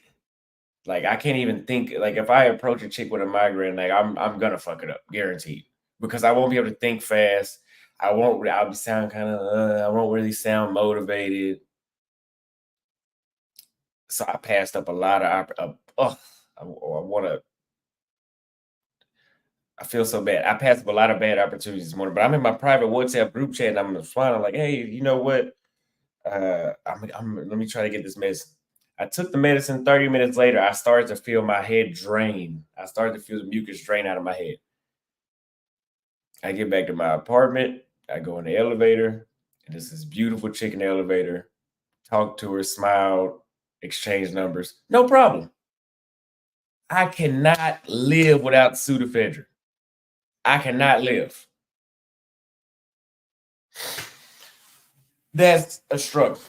Like I can't even think. Like if I approach a chick with a migraine, like I'm gonna fuck it up, guaranteed. Because I won't be able to think fast. I'll be sound kind of I won't really sound motivated. So I passed up a lot of I want to I feel so bad. I passed up a lot of bad opportunities this morning, but I'm in my private WhatsApp group chat and I'm responding like, hey, you know what? Let me try to get this medicine. I took the medicine 30 minutes later. I started to feel my head drain. I started to feel the mucus drain out of my head. I get back to my apartment. I go in the elevator, and there's this beautiful chick in the elevator. Talk to her, smiled, exchange numbers. No problem. I cannot live without pseudoephedrine. I cannot live. That's a struggle.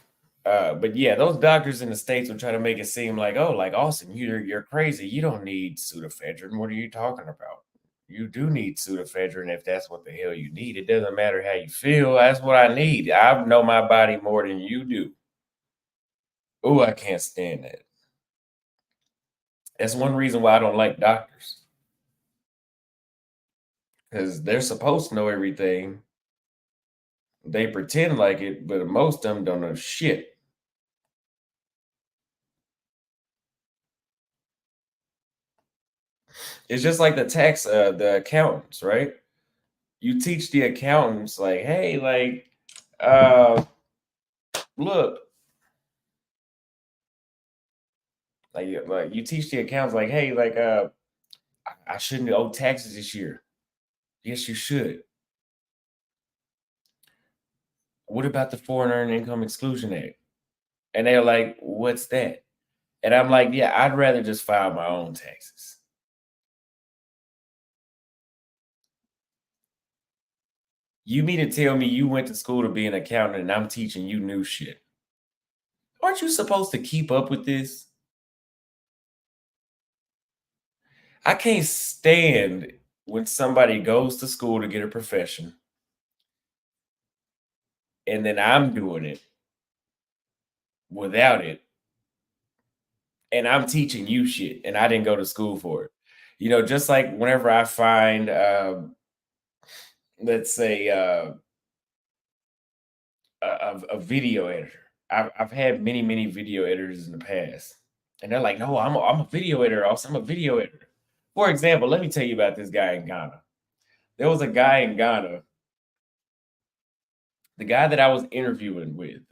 But yeah, those doctors in the States will try to make it seem like, oh, like Austin, you're crazy. You don't need pseudoephedrine. What are you talking about? You do need pseudoephedrine if that's what the hell you need. It doesn't matter how you feel. That's what I need. I know my body more than you do. Oh, I can't stand that. That's one reason why I don't like doctors. Because they're supposed to know everything. They pretend like it, but most of them don't know shit. It's just like the accountants, right? You teach the accountants like, hey, like, look, like you teach the accountants like, hey, like, I shouldn't owe taxes this year. Yes, you should. What about the Foreign Earned Income Exclusion Act? And they're like, what's that? And I'm like, yeah, I'd rather just file my own taxes. You mean to tell me you went to school to be an accountant and I'm teaching you new shit? Aren't you supposed to keep up with this? I can't stand when somebody goes to school to get a profession and then I'm doing it without it. And I'm teaching you shit and I didn't go to school for it. Just like whenever I find, let's say, a video editor. I've had many, many video editors in the past. And they're like, no, I'm a video editor. Also, I'm a video editor. For example, let me tell you about this guy in Ghana. There was a guy in Ghana, the guy that I was interviewing with,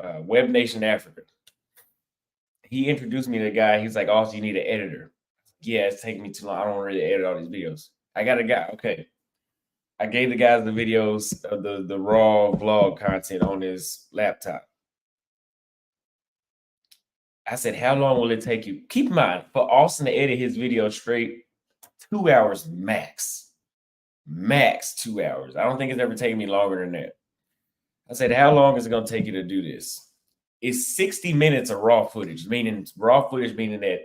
Web Nation Africa. He introduced me to the guy. He's like, oh, you need an editor. Yeah, it's taking me too long. I don't really edit all these videos. I got a guy. Okay. I gave the guys the videos of the raw vlog content on his laptop. I said, how long will it take you? Keep in mind, for Austin to edit his video straight, 2 hours max. Max 2 hours. I don't think it's ever taken me longer than that. I said, how long is it going to take you to do this? It's 60 minutes of raw footage, meaning that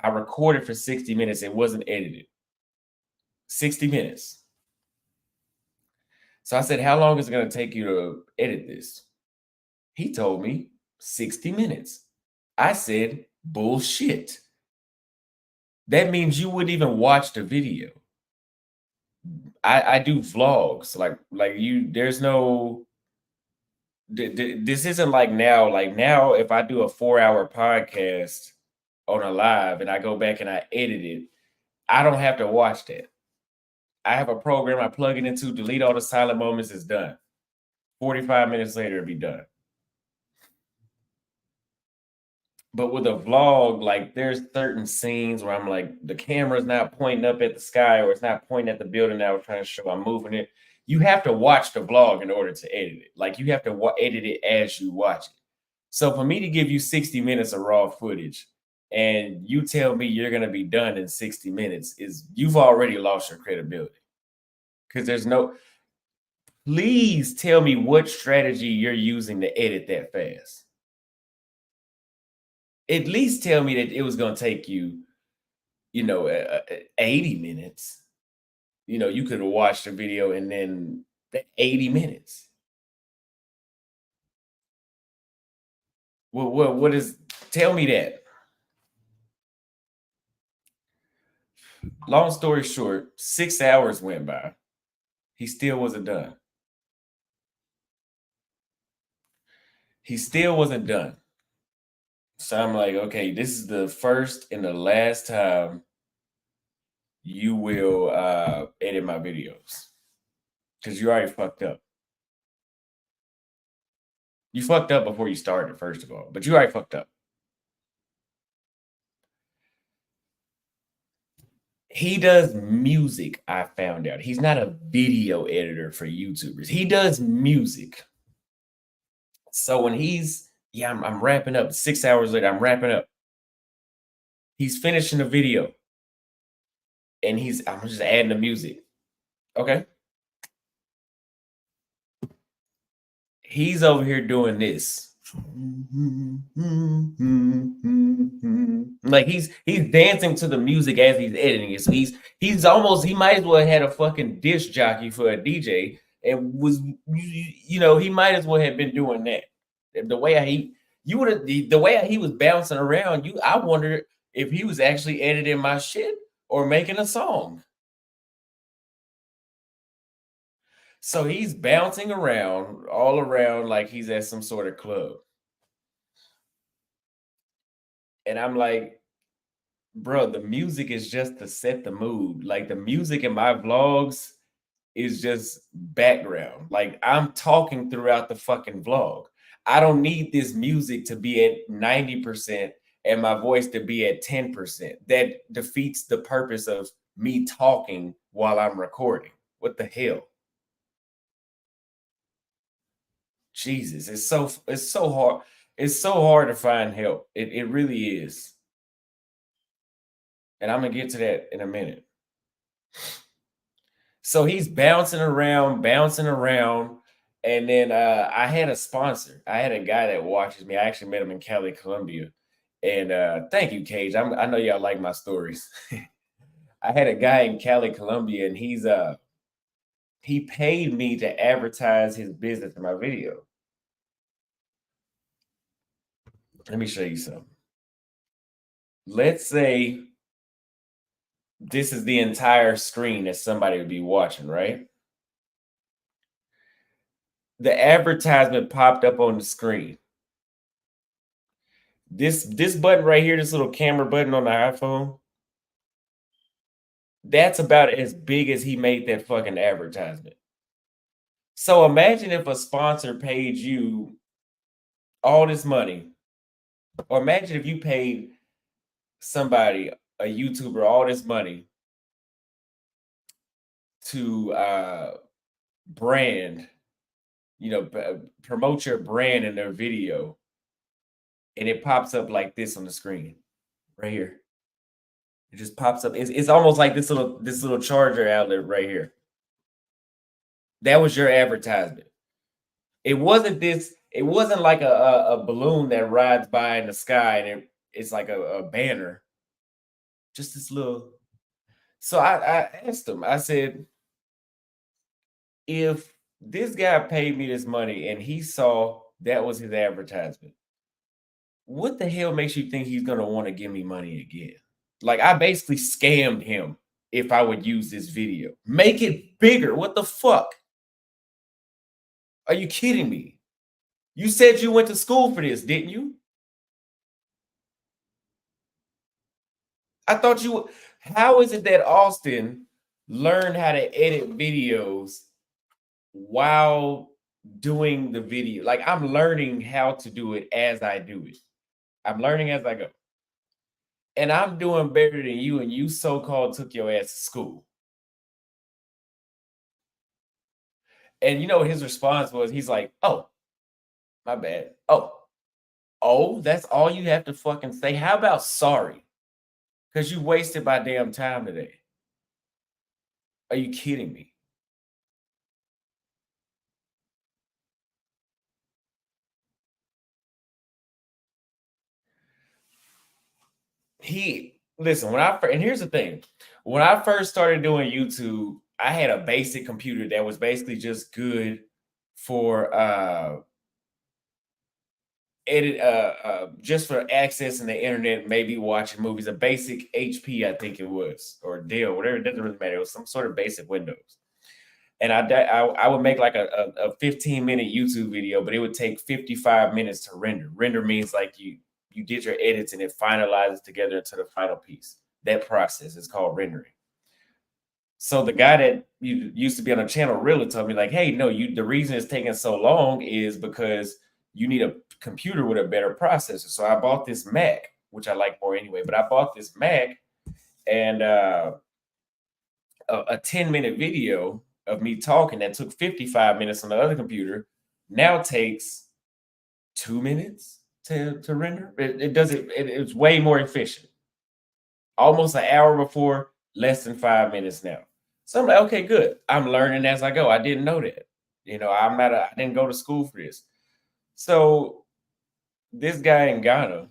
I recorded for 60 minutes. It wasn't edited. 60 minutes. So I said, how long is it going to take you to edit this? He told me 60 minutes. I said, bullshit. That means you wouldn't even watch the video. I do vlogs. Like you, there's no, this isn't like now. Like now, if I do a 4-hour podcast on a live and I go back and I edit it, I don't have to watch that. I have a program I plug it into, delete all the silent moments, it's done. 45 minutes later, it'll be done. But with a vlog, like there's certain scenes where I'm like, the camera's not pointing up at the sky or it's not pointing at the building that I was trying to show. I'm moving it. You have to watch the vlog in order to edit it. Like you have to edit it as you watch it. So for me to give you 60 minutes of raw footage and you tell me you're going to be done in 60 minutes you've already lost your credibility. Because there's no, please tell me what strategy you're using to edit that fast. At least tell me that it was going to take you 80 minutes. You could have watched the video and then 80 minutes. What is, tell me that. Long story short, 6 hours went by. He still wasn't done. He still wasn't done. So I'm like, okay, this is the first and the last time you will edit my videos. Because you already fucked up. You fucked up before you started, first of all, but you already fucked up. He does music, I found out. He's not a video editor for YouTubers. He does music. So when I'm wrapping up 6 hours later, I'm wrapping up. He's finishing the video. And I'm just adding the music. Okay. He's over here doing this. Like he's dancing to the music as he's editing it. So he might as well have had a fucking disc jockey for a DJ and he might as well have been doing that. The way the way he was bouncing around, I wondered if he was actually editing my shit or making a song. So he's bouncing around all around like he's at some sort of club. And I'm like, bro, the music is just to set the mood. Like the music in my vlogs is just background. Like I'm talking throughout the fucking vlog. I don't need this music to be at 90% and my voice to be at 10%. That defeats the purpose of me talking while I'm recording. What the hell? Jesus, it's so hard. It's so hard to find help. It really is. And I'm gonna get to that in a minute. So he's bouncing around, and then I had a sponsor. I had a guy that watches me. I actually met him in Cali, Colombia. And thank you, Cage. I know y'all like my stories. I had a guy in Cali, Colombia, and he paid me to advertise his business in my video. Let me show you something. Let's say this is the entire screen that somebody would be watching, right? The advertisement popped up on the screen. This button right here, this little camera button on the iPhone, that's about as big as he made that fucking advertisement. So imagine if a sponsor paid you all this money, or imagine if you paid somebody, a YouTuber, all this money to brand, promote your brand in their video, and it pops up like this on the screen right here. It just pops up. It's almost like this little charger outlet right here. That was your advertisement. It wasn't like a balloon that rides by in the sky and it's like a banner. Just this little. So I asked him, I said, if this guy paid me this money and he saw that was his advertisement, what the hell makes you think he's gonna want to give me money again? Like I basically scammed him if I would use this video. Make it bigger. What the fuck? Are you kidding me? You said you went to school for this, didn't you? I thought you. How is it that Austin learned how to edit videos while doing the video? Like I'm learning how to do it as I do it. I'm learning as I go. And I'm doing better than you, and you so-called took your ass to school. And you know what his response was? He's like, oh, my bad. Oh, that's all you have to fucking say. How about sorry? Because you wasted my damn time today. Are you kidding me? listen, and here's the thing. When I first started doing YouTube, I had a basic computer that was basically just good for edit just for accessing the internet, maybe watching movies, a basic HP, I think it was, or Dell, whatever, it doesn't really matter. It was some sort of basic Windows. And I would make like a 15-minute YouTube video, but it would take 55 minutes to render. Render means like you did your edits and it finalizes together into the final piece. That process is called rendering. So the guy that used to be on the channel really told me like, hey, no, the reason it's taking so long is because you need a computer with a better processor. So I bought this Mac, which I like more anyway, but I bought this Mac, and a 10-minute video of me talking that took 55 minutes on the other computer now takes 2 minutes to render. It's way more efficient. Almost an hour before, less than 5 minutes now. So I'm like, okay, good. I'm learning as I go. I didn't know that. I didn't go to school for this. So this guy in Ghana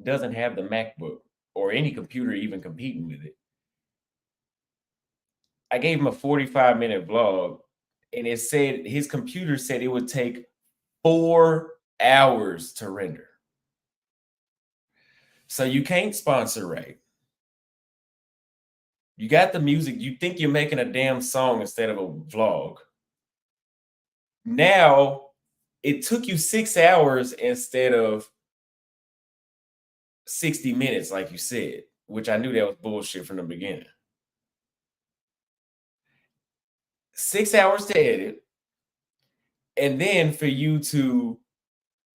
doesn't have the MacBook or any computer even competing with it. I gave him a 45-minute vlog, and it said his computer said it would take 4 hours to render. So you can't sponsor right. You got the music. You think you're making a damn song instead of a vlog. Now it took you 6 hours instead of 60 minutes, like you said, which I knew that was bullshit from the beginning. 6 hours to edit, and then for you to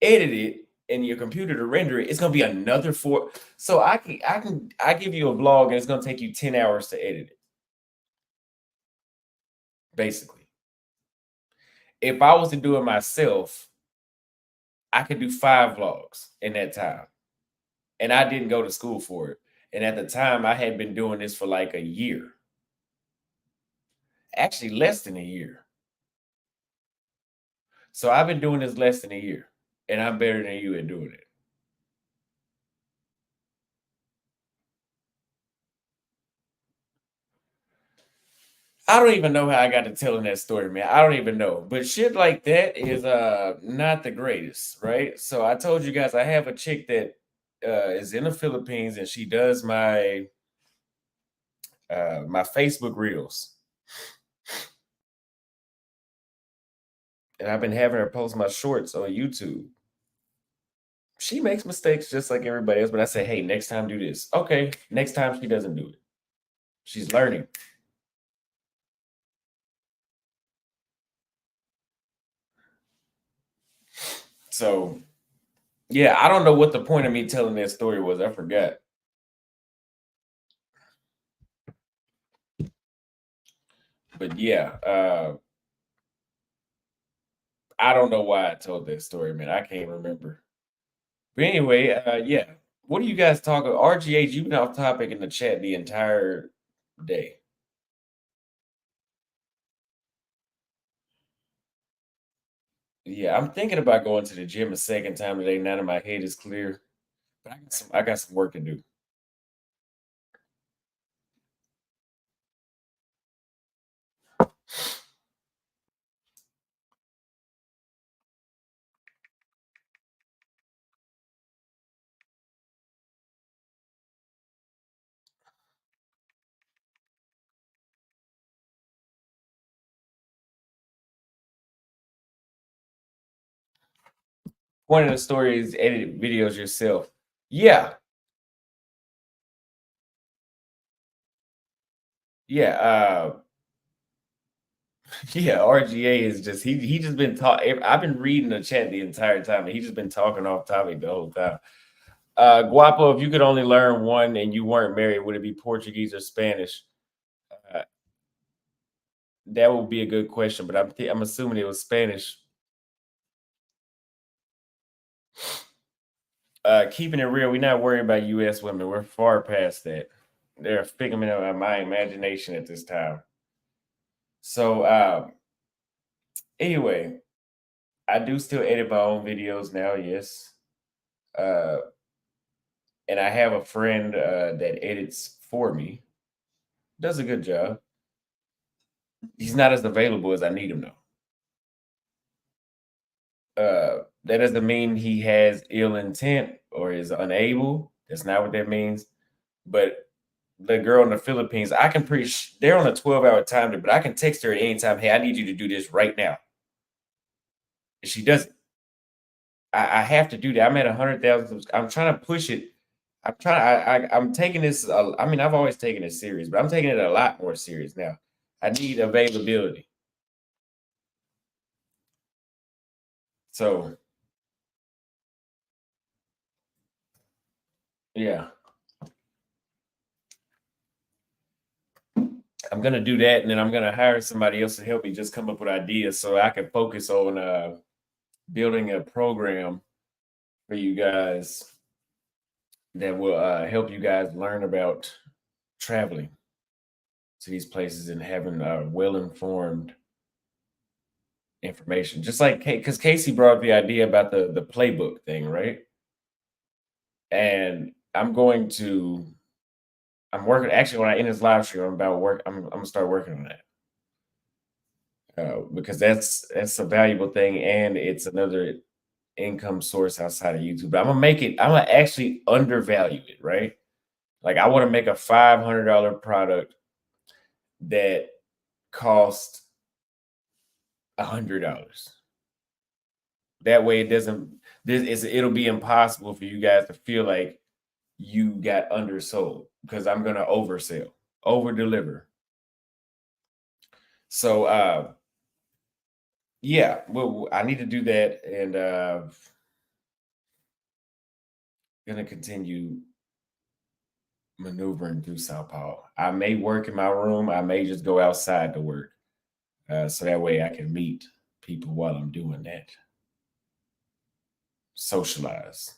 edit it and your computer to render it, it's gonna be another 4. So I give you a vlog and it's gonna take you 10 hours to edit it. Basically. If I was to do it myself, I could do 5 vlogs in that time. And I didn't go to school for it. And at the time, I had been doing this for like a year. Actually, less than a year. So I've been doing this less than a year, and I'm better than you at doing it. I don't even know how I got to telling that story, man. I don't even know. But shit like that is not the greatest, right? So I told you guys I have a chick that is in the Philippines, and she does my my Facebook reels. And I've been having her post my shorts on YouTube. She makes mistakes just like everybody else, but I say, hey, next time do this. Okay, next time she doesn't do it. She's learning. So, yeah, I don't know what the point of me telling that story was. I forgot. But yeah, I don't know why I told that story, man. I can't remember. But anyway, yeah. What do you guys talk about? RGH, you've been off topic in the chat the entire day. Yeah, I'm thinking about going to the gym a second time today. Now that my head is clear, but I got some work to do. One of the stories, edit videos yourself. Yeah, yeah, yeah. RGA is just he just been talking. I've been reading the chat the entire time, and he just been talking off topic the whole time. Guapo, if you could only learn one and you weren't married, would it be Portuguese or Spanish? Uh, that would be a good question, but I'm assuming it was Spanish. Keeping it real, we're not worrying about U.S. women. We're far past that. They're a figment of my imagination at this time. So, anyway, I do still edit my own videos now. Yes. Uh, and I have a friend that edits for me. Does a good job. He's not as available as I need him though. That doesn't mean he has ill intent or is unable. That's not what that means. But the girl in the Philippines, I can they're on a 12-hour time, but I can text her at any time. Hey, I need you to do this right now. And she doesn't. I have to do that. I'm at 100,000. I'm trying to push it. I'm taking this. I mean, I've always taken it serious, but I'm taking it a lot more serious now. I need availability. So, yeah, I'm gonna do that, and then I'm gonna hire somebody else to help me just come up with ideas so I can focus on building a program for you guys that will help you guys learn about traveling to these places and having well-informed information. Just like because Casey brought up the idea about the playbook thing, right? And I'm working actually when I end this live stream. I'm gonna start working on that. Because that's a valuable thing and it's another income source outside of YouTube. But I'm gonna actually undervalue it, right? Like I want to make a $500 product that costs $100. That way it'll be impossible for you guys to feel like you got undersold because I'm gonna oversell, over deliver. So yeah, well, I need to do that and gonna continue maneuvering through Sao Paulo. I may work in my room, I may just go outside to work. So that way I can meet people while I'm doing that. Socialize.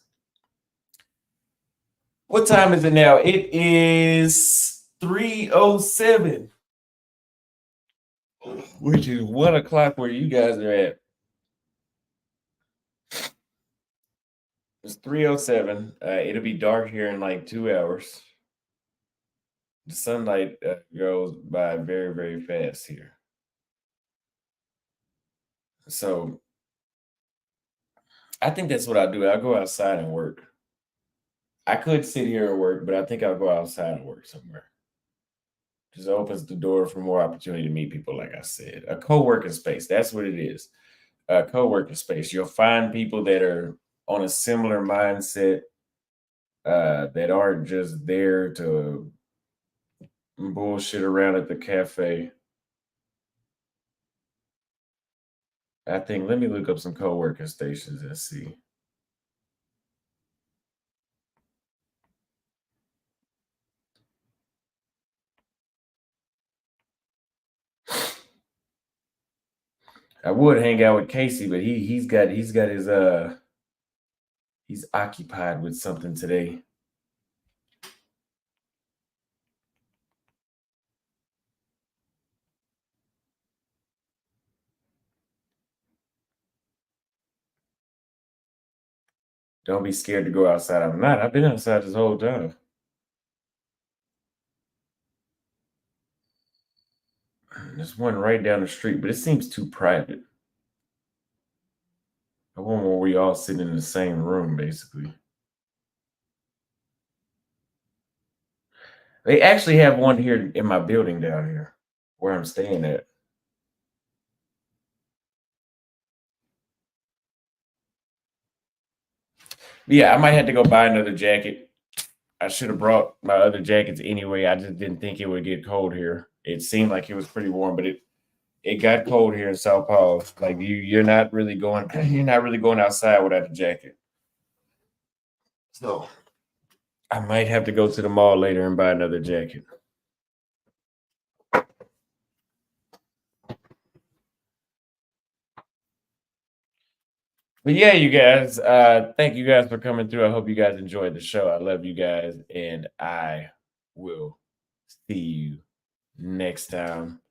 What time is it now? It is 3:07, which is 1 o'clock where you guys are at. It's 3:07. It'll be dark here in like 2 hours. The sunlight goes by very, very fast here. So I think that's what I'll do. I'll go outside and work. I could sit here and work, but I think I'll go outside and work somewhere. Just opens the door for more opportunity to meet people, like I said. A co-working space. That's what it is. A co-working space. You'll find people that are on a similar mindset that aren't just there to bullshit around at the cafe. I think let me look up some co-working stations and see. I would hang out with Casey, but he's got his he's occupied with something today. Don't be scared to go outside. I'm not. I've been outside this whole time. There's one right down the street, but it seems too private. I want where we all sit in the same room, basically. They actually have one here in my building down here where I'm staying at. Yeah, I might have to go buy another jacket. I should have brought my other jackets anyway. I just didn't think it would get cold here. It seemed like it was pretty warm, but it got cold here in Sao Paulo. Like you're not really going outside without a jacket. So I might have to go to the mall later and buy another jacket. But yeah, you guys, thank you guys for coming through. I hope you guys enjoyed the show. I love you guys, and I will see you next time.